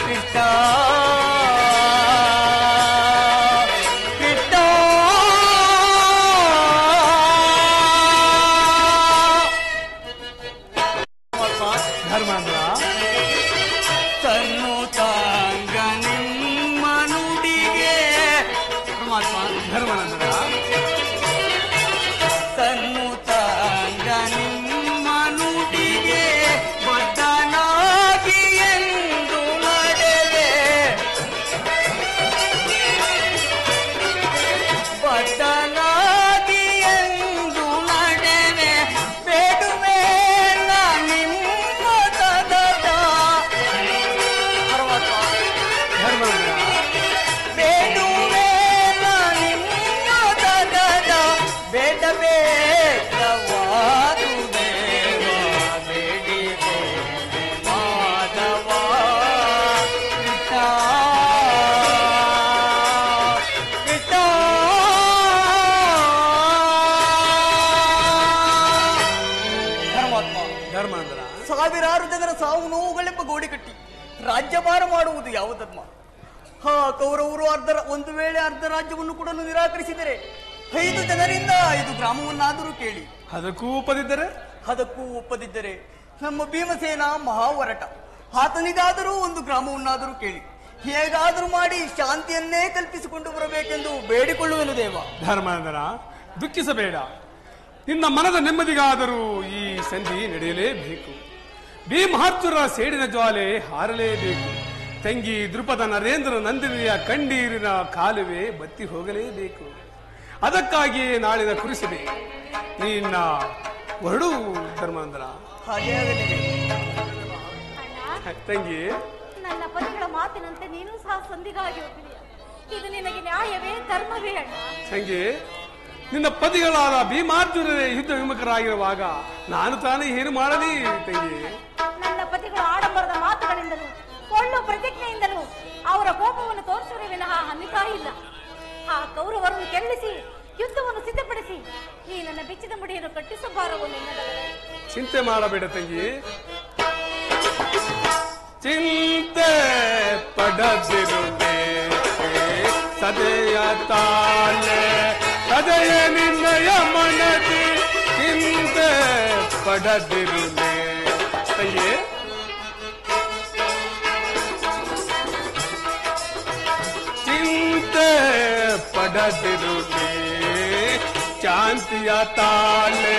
ಕೃಷ್ಣ ಕೃಷ್ಣ ಧರ್ಮನಂದನ, ತನ್ನು ತಾಂಗ ನಿಮ್ಮ ನುಡಿಗೆ. ಪರಮಾತ್ಮ, ಧರ್ಮನಂದನ, ತನ್ನು ತಾಂಗ ನಿಮ್ಮ ನುಡಿಗೆ ಬದ್ಧನಾಗಿ ಎಂದು ನಡೆವೆ. ಬದ್ಧನಾಗಿ ಎಂದು ನಡೆವೆ. ಬೇಡುವೆ ನಿಮ್ಮ ಸದದ. ಪರಮಾತ್ಮ, ಧರ್ಮನಂದನ, ಬೇಡುವೆ ನಿಮ್ಮ ಸದದ. ಬೇಡ ಬೇಡವಾದು ದೇವ, ಬೇಡಿಕೊಂಡೆ ಮಾಧವ. ಕೃಷ್ಣ ಕೃಷ್ಣ ಪರಮಾತ್ಮ, ಧರ್ಮನಂದನ, ಸಾವಿರಾರು ಜನರ ಸಾವು ನೋವುಗಳೆಂಬ ಗೋಡೆ ಕಟ್ಟಿ ರಾಜ್ಯಭಾರ ಮಾಡುವುದು ಯಾವ ಧರ್ಮ? ಕೌರವರು ಒಂದು ವೇಳೆ ಅರ್ಧ ರಾಜ್ಯವನ್ನು ಕೂಡ ನಿರಾಕರಿಸಿದರೆ 5 ಜನರಿಂದ 5 ಗ್ರಾಮವನ್ನಾದರೂ ಕೇಳಿ. ಅದಕ್ಕೂ ಒಪ್ಪದಿದ್ದರೆ? ಅದಕ್ಕೂ ಒಪ್ಪದಿದ್ದರೆ ನಮ್ಮ ಭೀಮಸೇನ ಮಹಾವರಟ, ಆತನಿಗಾದರೂ 1 ಗ್ರಾಮವನ್ನಾದರೂ ಕೇಳಿ. ಹೇಗಾದರೂ ಮಾಡಿ ಶಾಂತಿಯನ್ನೇ ಕಲ್ಪಿಸಿಕೊಂಡು ಬರಬೇಕೆಂದು ಬೇಡಿಕೊಳ್ಳುವೆನು ದೇವ. ಧರ್ಮಾನಂದನ, ದುಃಖಿಸಬೇಡ. ನಿನ್ನ ಮನದ ನೆಮ್ಮದಿಗಾದರೂ ಈ ಸಂಧಿ ನಡೆಯಲೇಬೇಕು. ಭೀಮಹಾರ್ಜುರ ಸೇಡಿನ ಜ್ವಾಲೆ ಹಾರಲೇಬೇಕು. ತಂಗಿ ದೃಪದ ನರೇಂದ್ರ ನಂದಿನಿಯ ಕಣ್ಣೀರಿನ ಕಾಲುವೆ ಬತ್ತಿ ಹೋಗಲೇಬೇಕು. ಅದಕ್ಕಾಗಿಯೇ ನಾಳಿನ ಕುರಿಸದೆ ನಿನ್ನ ಹೊರಡು ಧರ್ಮಾನಂದನ. ಹಾಗೆ ಆಗಲಿದೆ ತಂಗಿ. ನನ್ನ ಪತಿಗಳ ಮಾತಿನಂತೆ ನೀನು ಸಹ ಸಂಧಿಗಾಗಿ ಹೋಗಿದೆಯಾ? ಇದು ನಿನಗೆ ನ್ಯಾಯವೇ, ಧರ್ಮವೇ ಅಣ್ಣ? ತಂಗಿ, ನಿನ್ನ ಪತಿಗಳಾದ ಭೀಮಾರ್ಜುನರೇ ಯುದ್ಧ ವಿಮುಖರಾಗಿರುವಾಗ ನಾನು ತಾನೇ ಏನು ಮಾಡಲಿ ತಂಗಿ? ನನ್ನ ಪತಿಗಳು ಆಡಂಬರದ ಮಾತುಗಳಿಂದಲೂ ಕೊಳ್ಳು ಪ್ರತಿಜ್ಞೆಯಿಂದಲೂ ಅವರ ಕೋಪವನ್ನು ತೋರಿಸುವ ವಿನಃ ಅನ್ಯತಾ ಇಲ್ಲ. ಆ ಕೌರವರನ್ನು ಕೆರಳಿಸಿ ಯುದ್ಧವನ್ನು ಸಿದ್ಧಪಡಿಸಿ ಈ ನನ್ನ ಬಿಚ್ಚಿದ ಮುಡಿಯನ್ನು ಕಟ್ಟಿಸಬಾರವು ನಿನ್ನದಲ್ಲವೇ? ಚಿಂತೆ ಮಾಡಬೇಡ ತಂಗಿ, ಚಿಂತೆ ಪಡದಿರುವೆ ಸದೆಯ ತಾಳೆ ಸದೆಯ ನಿನ್ನಯ ಮನದಿ ಚಿಂತೆ ಪಡದಿರುವೆ ತಂಗಿ. ಚಿಂತೆ ಪಡದಿರುವೆ ಶಾಂತಿಯ ತಾಳೆ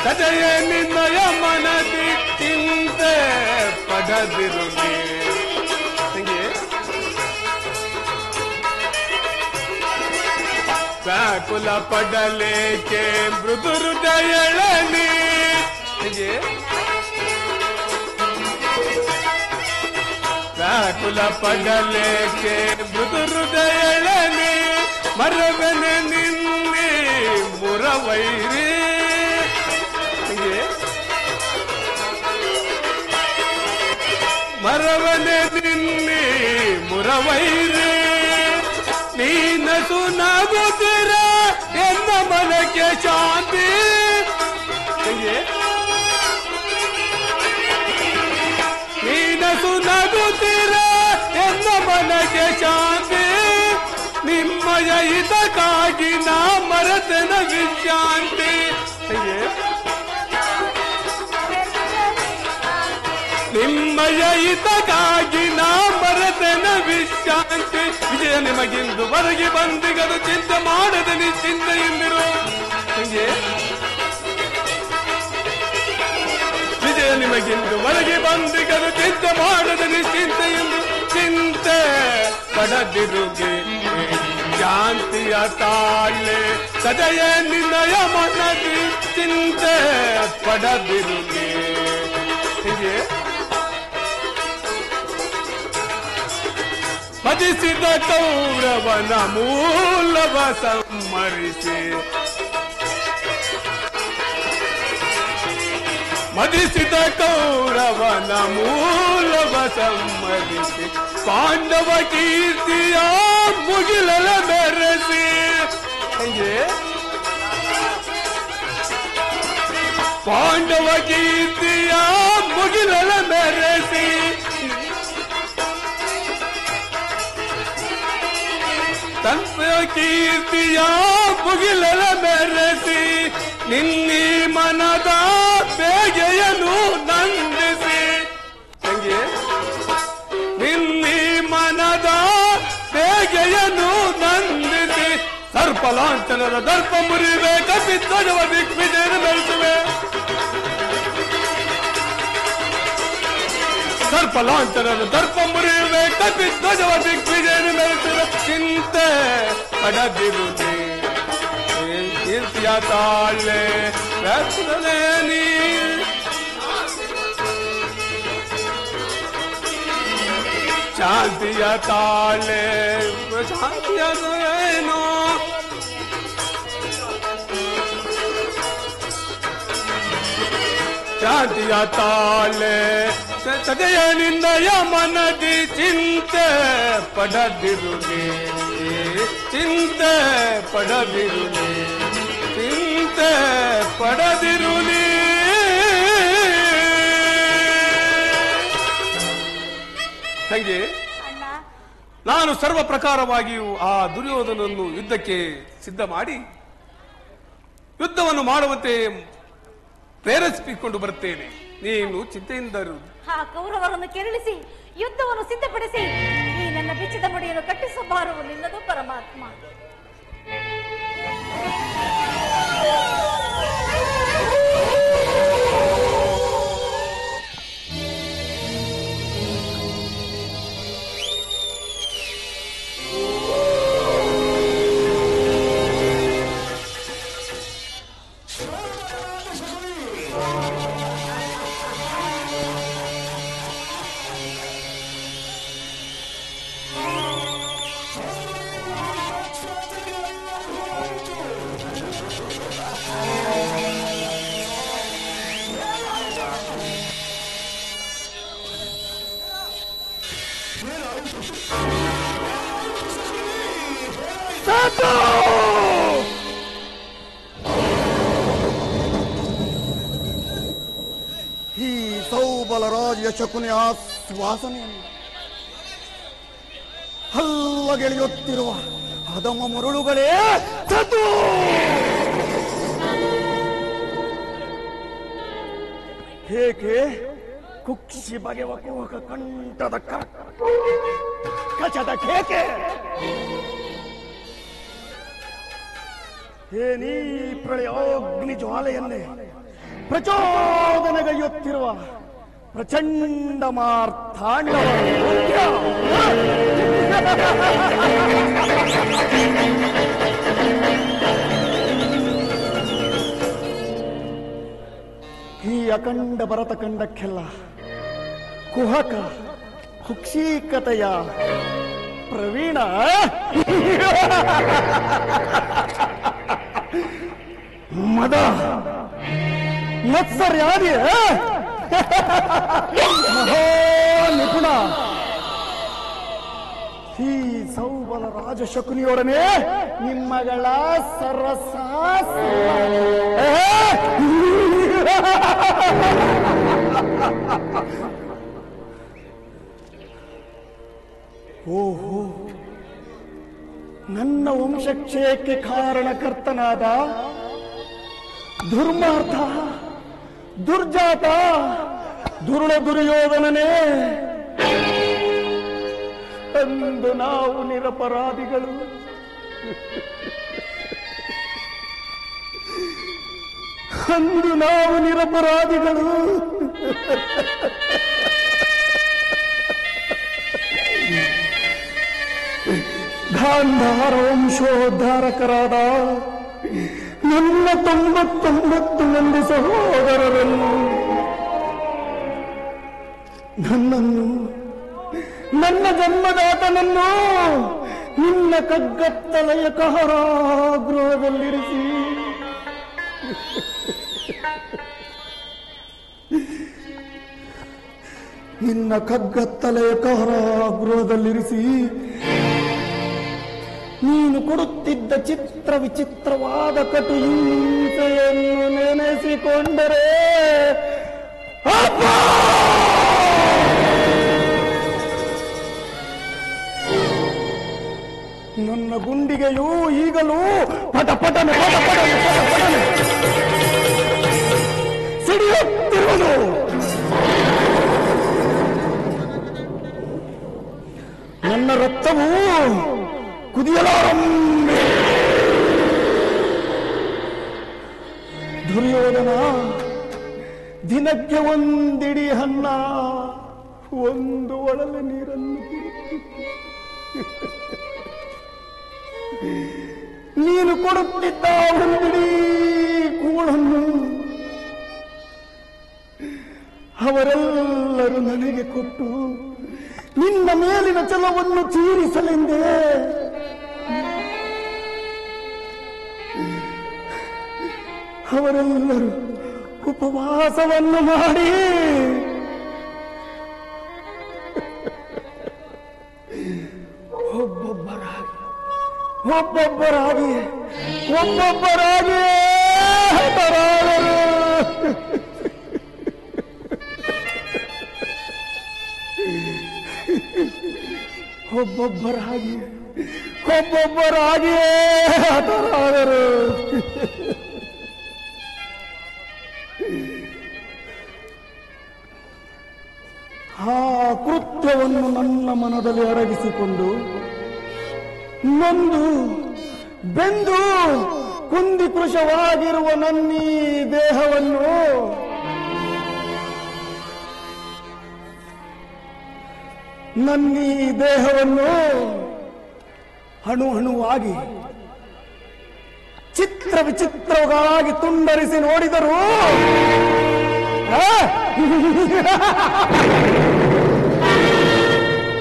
ಸದೆಯ ನಿನ್ನಯ ಮನದಿ ಚಿಂತೆ ಪಡದಿರುವೆ ತಂಗಿ. ವ್ಯಾಕುಲ ಪಡಲೇಕೆ ಮೃದು ಹೃದಯಳನಿ ತಂಗಿ. ವ್ಯಾಕುಲ ಪಡಲೇಕೆ ಮೃದು ಹೃದಯಳನಿ ಮರವನೆ ನಿನ್ನೆ ಮುರವೈರಿ ತಂಗಿ. ಮರವನೆ ನಿನ್ನೆ ಮುರವೈರಿ ನೀನಸು ನಗುತ್ತಿರ ಎನ್ನ ಮನಕ್ಕೆ ಶಾಂತಿ ತಂಗಿ. ನೀನಸು ನಗುತ್ತಿರ ಎನ್ನ ಮನಕ್ಕೆ ಶಾಂತಿ ನಿಮ್ಮಯ ಇದಕ್ಕಾಗಿ ನಾ ಮರತನ ವಿಶ್ರಾಂತಿ ತಂಗಿ. ನಿಮ್ಮಯ ಇದಕ್ಕಾಗಿ ನಾ ಮರತನ ವಿಶ್ರಾಂತಿ ವಿಜಯ ನಿಮಗಿಂದು ಹೊರಗೆ ಬಂದಿಗದು ಚಿಂತೆ ಮಾಡದ ನಿಶ್ಚಿಂತೆಯಿಂದಿರು ತಂಗಿ. ವಿಜಯ ನಿಮಗಿಂದು ಹೊರಗೆ ಬಂದಿಗದು ಚಿಂತೆ ಮಾಡದ ನಿಶ್ಚಿಂತೆಯಿಂದ ಚಿಂತೆ ಪಡದಿರುಗೆ ಶಾಂತಿಯ ತಾಳೆ ಸದಯ ನಿನ್ನಯ ಮನದಿ ಚಿಂತೆ ಪಡದಿರುಗೆ ಹೀಗೆ. ಮದಿಸಿದ ಕೌರವನ ಮೂಲವ ಸಂಹರಿಸಿ ಮದಿಸಿದ ಕೌರವನ ಮೂಲವ ಸಂಹರಿಸಿ ಪಾಂಡವ ಕೀರ್ತಿಯ ಮುಗಿಲಲ ಮೆರೆಸಿ ಹಂಗೆ. ಪಾಂಡವ ಕೀರ್ತಿಯ ಮುಗಿಲಲ ಮೆರೆಸಿ ತನ್ನ ಕೀರ್ತಿಯ ಮುಗಿಲಲ ಮೆರೆಸಿ ನಿನ್ನಿ ಮನದ ಬೇಗೆಯನ್ನು ನಂದಿಸಿ ಹಂಗೆ. ನಿನ್ನಿ ಮನದ ಬೇಗೆಯನ್ನು ನಂದಿಸಿ ಸರ್ಪಲಾಂಛನದ ದರ್ಪ ಮುರಿವೆ ಕಪಿಧ್ವಜವ ದಿಗ್ವಿಜಯನ ಬೆಳೆಸುವೆ. ಸರ್ಪಲಾಂಛನದ ದರ್ಪ ಮುರಿವೆ ಕಪಿಧ್ವಜವ ದಿಗ್ವಿಜಯನ ಬೆಳೆಸುವೆ ಚಿಂತೆ ಪಡದಿರುವೆ ಕೀರ್ತಿಯ ತಾಳೆ ನೀ ಶಾಂತಿಯ ತಾಳೆ ಶಾಂತಿಯ ಏನೋ ಶಾಂತಿಯ ತಾಳೆ ಸದೆಯ ನಿನ್ನಯ ಮನದಿ ಚಿಂತೆ ಪಡದಿರುವೆ ಚಿಂತೆ ಪಡದಿರುವೆ ಚಿಂತೆ ಪಡದಿರುವೆ. ತಂಗಿ, ನಾನು ಸರ್ವ ಪ್ರಕಾರವಾಗಿಯೂ ಆ ದುರ್ಯೋಧನನ್ನು ಯುದ್ಧಕ್ಕೆ ಸಿದ್ಧ ಮಾಡಿ ಯುದ್ಧವನ್ನು ಮಾಡುವಂತೆ ಪ್ರೇರೇಪಿಸಿಕೊಂಡು ಬರುತ್ತೇನೆ. ನೀನು ಚಿಂತೆಯಿಂದ ಆ ಕೌರವರನ್ನು ಕೆರಳಿಸಿ ಯುದ್ಧವನ್ನು ಸಿದ್ಧಪಡಿಸಿ ಈ ನನ್ನ ಬಿಚ್ಚಿದ ಮುಡಿಯನ್ನು ಕಟ್ಟಿಸುವ ಭಾರವು ನಿನ್ನದು ಪರಮಾತ್ಮ. ಈ ಸೌಬಲರಾಜ ಶಕುನಿಯ ಶ್ವಾಸನೆಯನ್ನು ಹಲ್ಲಗೆಳೆಯುತ್ತಿರುವ ಅಧಮ ಮರುಳುಗಳೇ ಸತ್ತು ಹೇಗೆ ಕುಕ್ಷಿ ಬಗೆವ ಕುಹಕ ಕಂಠದ ಕಚದ ಕೇಕೆ ಏನೀ ಪ್ರಳಯಾಗ್ನಿ ಜ್ವಾಲೆಯನ್ನೇ ಪ್ರಚೋದನೆಗೈಯುತ್ತಿರುವ ಪ್ರಚಂಡ ಮಾರ್ಥಾಂಡವ ಈ ಅಖಂಡ ಭರತ ಕಂಡಕ್ಕೆಲ್ಲ ಕುಹಕ ಕುಕ್ಷೀಕತೆಯ ಪ್ರವೀಣ ಮದ ಮತ್ಸರ್ಯಾದಿ ಮಹಾ ನಿಪುಣ ಈ ಸೌಬಲ ರಾಜ ಶಕುನಿಯೊಡನೆ ನಿಮ್ಮಗಳ ಸರಸ ಓಹೋ ನನ್ನ ವಂಶಕ್ಷಯಕ್ಕೆ ಕಾರಣಕರ್ತನಾದ ದುರ್ಮಾರ್ಥ ದುರ್ಜಾತ ದುರುಳ ದುರ್ಯೋಧನನೇ ಅಂದು ನಾವು ನಿರಪರಾಧಿಗಳು ಅಂದು ನಾವು ನಿರಪರಾಧಿಗಳು ಗಾಂಧಾರ ವಂಶೋದ್ಧಾರಕರಾದ ನನ್ನ 99 ಮಂದಿ ಸಹೋದರರನ್ನು ನನ್ನನ್ನು ನನ್ನ ಜನ್ಮದಾತನನ್ನು ನಿನ್ನ ಕಗ್ಗತ್ತಲೆಯ ಕಾರಾಗೃಹದಲ್ಲಿರಿಸಿ ನಿನ್ನ ಕಗ್ಗತ್ತಲೆಯ ಕಾರಾಗೃಹದಲ್ಲಿರಿಸಿ ನೀನು ಕೊಡುತ್ತಿದ್ದ ಚಿತ್ರ ವಿಚಿತ್ರವಾದ ಕಟು ಹಿಂಸೆಯನ್ನು ನೆನೆಸಿಕೊಂಡರೆ ನನ್ನ ಗುಂಡಿಗೆಯೂ ಈಗಲೂ ಪಟ ಪಟನೆ ಪಟ ಪಟನೆ ಪಟ ಪಟನೆ ಸಿಡಿಯುತ್ತಿರುವುದು. ನನ್ನ ರಕ್ತವು ಕುದಿಯಲಾರಂಭೆ. ದುರ್ಯೋಧನ ದಿನಕ್ಕೆ ಒಂದಿಡಿ ಅನ್ನ ಒಂದು ಒಳಲೆ ನೀರನ್ನು ನೀನು ಕೊಡುತ್ತಿದ್ದ ಒಂದಿಡಿ ಕೂಳನ್ನು ಅವರೆಲ್ಲರೂ ನನಗೆ ಕೊಟ್ಟು ನಿನ್ನ ಮೇಲಿನ ಛಲವನ್ನು ತೀರಿಸಲೆಂದೇ ಅವರೆಲ್ಲರೂ ಉಪವಾಸವನ್ನು ಮಾಡಿ ಒಬ್ಬೊಬ್ಬರಾಗಿ ಹತರಾದರು. ಒಬ್ಬೊಬ್ಬರಾಗಿ ಹತರಾದರು. ಆ ಕೃತ್ಯವನ್ನು ನನ್ನ ಮನದಲ್ಲಿ ಅಡಗಿಸಿಕೊಂಡು ನೊಂದು ಬೆಂದು ಕುಂದಿಕೃಶವಾಗಿರುವ ನನ್ನೀ ದೇಹವನ್ನು ಅಣು ಅಣುವಾಗಿ ಚಿತ್ರ ವಿಚಿತ್ರವಾಗಿ ತುಂಡರಿಸಿ ನೋಡಿದರು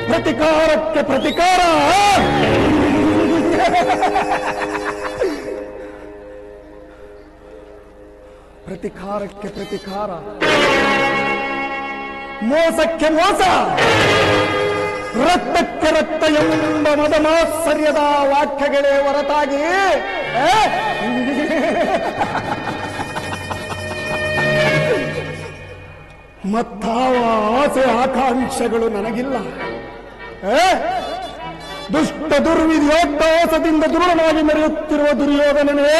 ಪ್ರತಿಕಾರಕ್ಕೆ ಪ್ರತಿಕಾರ, ಪ್ರತಿಕಾರಕ್ಕೆ ಪ್ರತಿಕಾರ, ಮೋಸಕ್ಕೆ ಮೋಸ, ರಕ್ತಕ್ಕೆ ರಕ್ತ ಎಂಬ ಮದಮಾತ್ಸರ್ಯದ ವಾಕ್ಯಗಳೇ ಹೊರತಾಗಿ ಮತ್ತಾವ ಆಸೆ ಆಕಾಂಕ್ಷೆಗಳು ನನಗಿಲ್ಲ. ದುಷ್ಟ ದುರ್ವಿಧಿಯೋದ್ದಾಸದಿಂದ ದುರುಳನಾಗಿ ಮೆರೆಯುತ್ತಿರುವ ದುರ್ಯೋಧನನೇ,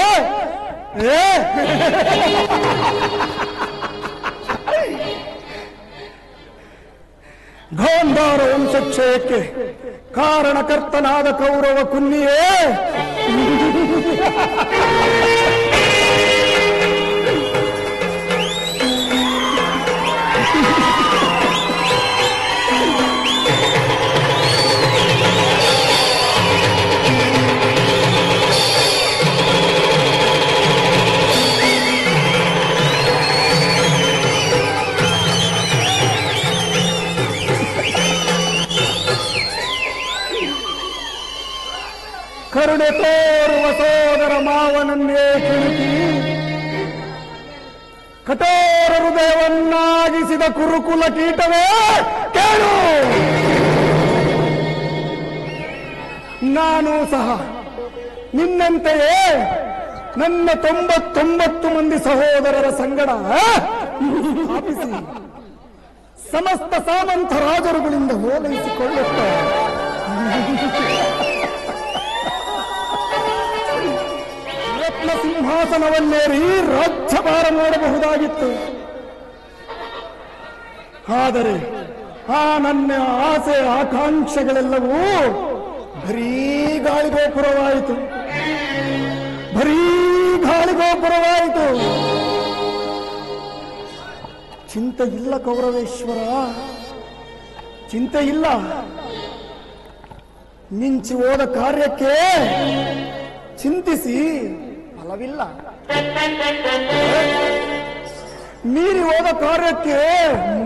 ಗಾಂಧಾರ ವಂಶಕ್ಷಯಕ್ಕೆ ಕಾರಣಕರ್ತನಾದ ಕೌರವ ಕುನ್ನಿಯೇ, ಕರುಣೆ ತೋರುವ ಸೋದರ ಮಾವನನ್ನೇ ಕೆಣಕಿ ಕಠೋರ ಹೃದಯವನ್ನಾಗಿಸಿದ ಕುರುಕುಲ ಕೀಟವೇ ಕೇಳು. ನಾನು ಸಹ ನಿನ್ನಂತೆಯೇ ನನ್ನ 99 ಮಂದಿ ಸಹೋದರರ ಸಂಗಡ ಸ್ಥಾಪಿಸಿ ಸಮಸ್ತ ಸಾಮಂತ ರಾಜರುಗಳಿಂದ ಓಲೈಸಿಕೊಳ್ಳುತ್ತಾರೆ. ರತ್ನ ಸಿಂಹಾಸನವನ್ನೇರಿ ರಾಜ್ಯಭಾರ ಮಾಡಬಹುದಾಗಿತ್ತು. ಆದರೆ ಆ ನನ್ನ ಆಸೆ ಆಕಾಂಕ್ಷೆಗಳೆಲ್ಲವೂ ಬರೀ ಗಾಳಿಗೋಪುರವಾಯಿತು, ಬರೀ ಗಾಳಿಗೋಪುರವಾಯಿತು. ಚಿಂತೆ ಇಲ್ಲ ಕೌರವೇಶ್ವರ, ಚಿಂತೆ ಇಲ್ಲ. ಮಿಂಚಿ ಹೋದ ಕಾರ್ಯಕ್ಕೆ ಚಿಂತಿಸಿ ಫಲವಿಲ್ಲ, ಮೀರಿ ಹೋದ ಕಾರ್ಯಕ್ಕೆ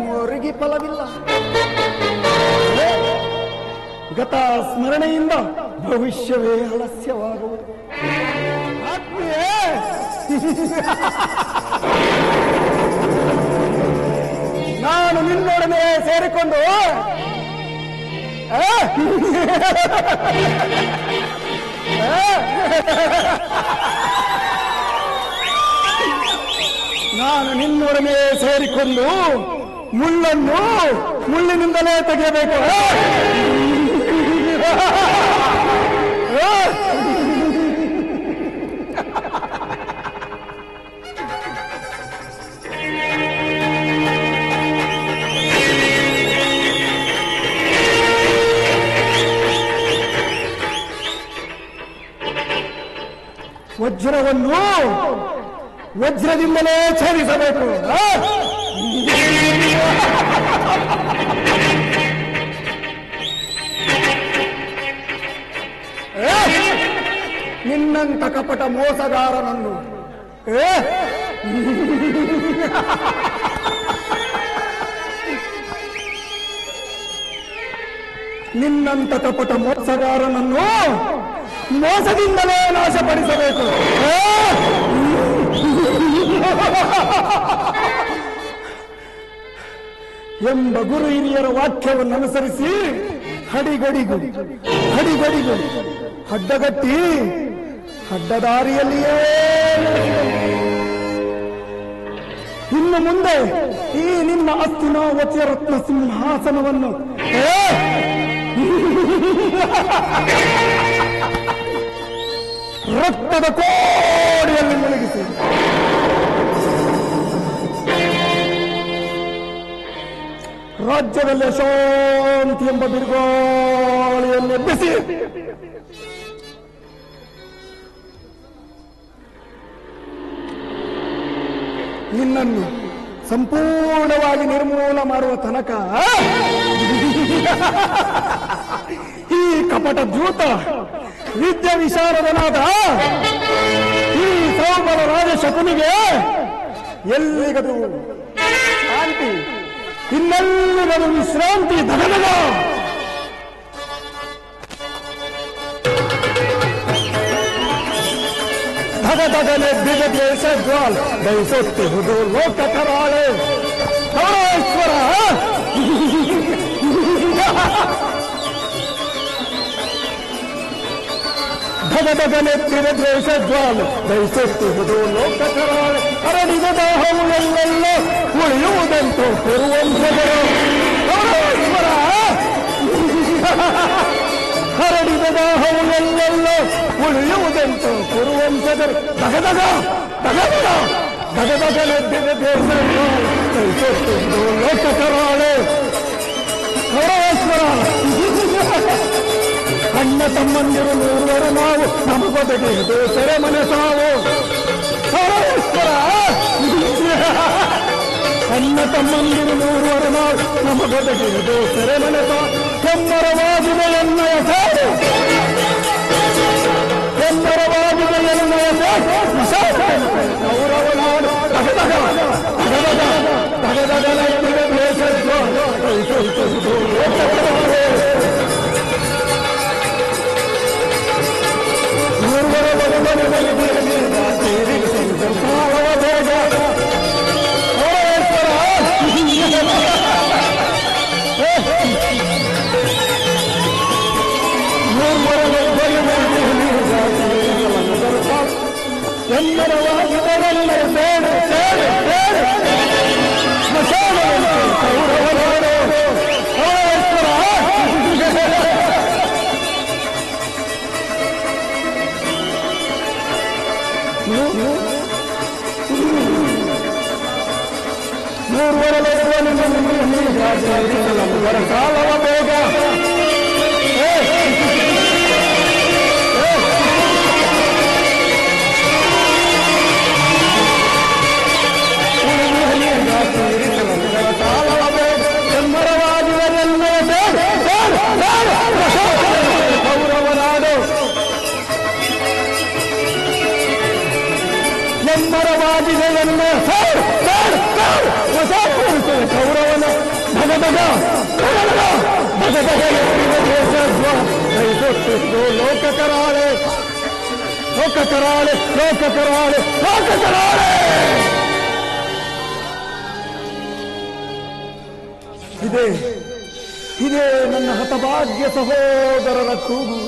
ಮೊರಗಿ ಫಲವಿಲ್ಲ. ಗತ ಸ್ಮರಣೆಯಿಂದ ಭವಿಷ್ಯವೇ ಆಲಸ್ಯವಾಗುವುದು. ಆತ್ಮೀಯೇ, ನಾನು ನಿನ್ನೊಡನೆ ಸೇರಿಕೊಂಡು ಮುಳ್ಳನ್ನು ಮುಳ್ಳಿನಿಂದಲೇ ತೆಗೆಯಬೇಕು. ವಜ್ರವನ್ನು ವಜ್ರದಿಂದಲೇ ಛೇದಿಸಬೇಕು. ನಿನ್ನಂತ ಕಪಟ ಮೋಸಗಾರನನ್ನು ನಿನ್ನಂತ ಕಪಟ ಮೋಸಗಾರನನ್ನು ಮೋಸದಿಂದಲೇ ನಾಶಪಡಿಸಬೇಕು. ಎಂಬ ಗುರು ಹಿರಿಯರ ವಾಕ್ಯವನ್ನು ಅನುಸರಿಸಿ ಹಡಿಗಡಿಗೂ ಅಡ್ಡಗಟ್ಟಿ ಅಡ್ಡದಾರಿಯಲ್ಲಿಯೇ ಇನ್ನು ಮುಂದೆ ಈ ನಿನ್ನ ಹಸ್ತಿನಾವತಿಯ ರತ್ನ ಸಿಂಹಾಸನವನ್ನು ರಕ್ತದ ಕೋಡಿಯಲ್ಲಿ ಮುಳುಗಿಸಿ ರಾಜ್ಯದಲ್ಲಿ ಶಾಂತಿ ಎಂಬ ಬಿರುಗಾಳಿಯನ್ನು ಎಬ್ಬಿಸಿ ನಿನ್ನನ್ನು ಸಂಪೂರ್ಣವಾಗಿ ನಿರ್ಮೂಲ ಮಾಡುವ ತನಕ ಈ ಕಪಟ ದ್ಯೂತ ವಿದ್ಯಾ ವಿಶಾರದನಾದ ಈ ಸೌಬಲ ರಾಜ ಶಕುನಿಗೆ ಎಲ್ಲಿಗದು ಶಾಂತಿ, ಇನ್ನೆಲ್ಲಿಗದು ವಿಶ್ರಾಂತಿ. ಧನದ ಧಗಧಗನೆ ಬಿಗದೇಶ ಜ್ವಾಲ್ ದಯಿಸುತ್ತಿರುವುದು ಲೋಕ ಕರಾಳೆ ಪರಮೇಶ್ವರ. ಧಗಧಗನೆ ಬಿಗದೇಶ ಜ್ವಾಲ್ ದಯಿಸುತ್ತಿರುವುದು ಲೋಕ ಕರಾಳೆ. ಹರಡಿದ ದಾಹವು ಎಲ್ಲೆಲ್ಲ ಉಳಿಯುವುದಂತೂ ಕೊರುವಂಥವರು ಪರಮೇಶ್ವರ. ಹರಡಿದ ದಾಹವು ಎಲ್ಲೆಲ್ಲ ಉಳಿಯುವುದಂತೂ ಕೊರುವಂಥದರು. ದಗದಗ ದಗದಗ ದಗದಗನೆದ್ದಿದ ದೇಶ ಕೈಸೊತ್ತಿದ್ದು ಲೋಕ ಕರಾಳೆ ಪರಮೇಶ್ವರ. ಅಣ್ಣ ತಮ್ಮಂದಿರು ನೂರುವರು ನಾವು ನಮಗೊದಗಿದು ಸೆರೆಮನೆ ಸಾವು ಪರಮೇಶ್ವರ. ಅಣ್ಣ ತಮ್ಮಂದಿರು ನೂರುವರು ನಾವು ನಮಗೊದಗಿದು ಸೆರೆಮನೆ ಸಾವು. ಕೆಮ್ಮರವಾಗಿದೆ ಎನ್ನಯ ಸಾರು, ಕೆಮ್ಮರವಾಗಿದೆ ಎನ್ನಯ ಸಾರು. ಗೌರವನಾಡು ದಗದಗ ದಗದಗ ದಗದಗನೆದ್ದಿದ ದೇಶ ಕೈಸೊತ್ತಿದ್ದು ಲೋಕ ಕರಾಳೆ. ಎನ್ನರವಾಗಿದರಲ್ಲ ಸೇಡು ಸೇಡು ಸೇಡು ಸ್ಮಶಾನವಂತೆ ಕೌರವನಾಡು ಪರಮೇಶ್ವರ. ಮೂರುವರ ಕಾಲವ ಬೇಗ ಕಾಲವ ಬೇಗ ಎಮ್ಮರವಾಗಿವರೆಲ್ಲ ಕೌರವನಾಡು. ಎಮ್ಮರವಾಗಿದೆ ಎನ್ನ ಕೌರವನ ಭಗಭಗ ಭಗಭಗ ಲೋಕ ಕರಾಳೆ ಲೋಕ ಕರಾಳೆ ಲೋಕ ಕರಾಳೆ ಲೋಕ ಕರಾಳೆ. ಇದೇ ಇದೇ ನನ್ನ ಹತಭಾಗ್ಯ ಸಹೋದರರ ಕೂಗು.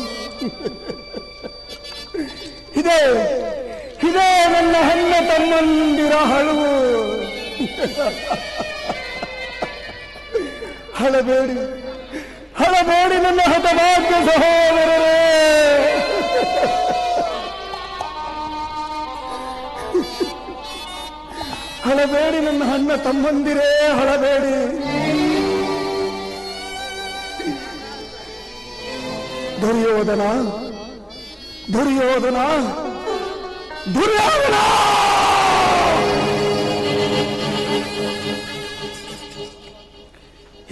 ಇದೇ ಇದೇ ನನ್ನ ಹೆಣ್ಣ ತಮ್ಮಂದಿರ ಹಳುವು. ಹಳಬೇಡಿ ಹಳಬೇಡಿ ನನ್ನ ಹತಭಾಗ್ಯ ಸಹೋದರರೇ. ಹಳಬೇಡಿ ನನ್ನ ಅಣ್ಣ ತಮ್ಮಂದಿರೇ, ಹಳಬೇಡಿ. ದುರ್ಯೋಧನ ದುರ್ಯೋಧನ ದುರ್ಯೋಧನ.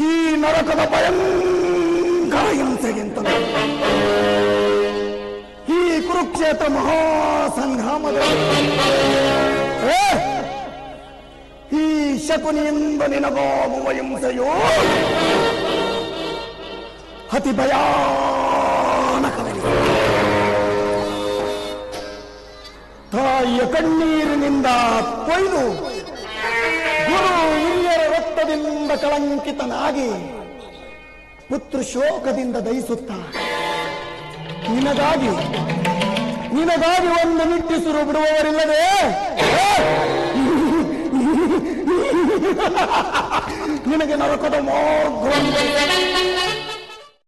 ಈ ನರಕದ ಭಯಂಕರ ಹಿಂಸೆಗಿಂತಲೂ ಈ ಕುರುಕ್ಷೇತ್ರ ಮಹಾಸಂಗ್ರಾಮದಲ್ಲಿ ಈ ಶಕುನಿಯಿಂದ ನಿನಗಾಗುವ ಹಿಂಸೆಯೋ ಅತಿ ಭಯಾನಕವೆನಿದೆ. ತಾಯಿಯ ಕಣ್ಣೀರಿನಿಂದ ಕೊಯ್ದು ಗುರು ಹಿರಿಯರ ರಕ್ತದಿಂದ ಕಳಂಕಿತನಾಗಿ ಪುತ್ರ ಶೋಕದಿಂದ ದಯಿಸುತ್ತ ನಿನಗಾಗಿ ಒಂದು ನಿಟ್ಟಿಸಿರು ಬಿಡುವವರಿಲ್ಲದೆ ನಿನಗೆ ನರಕದ ಮಾರ್ಗವನ್ನು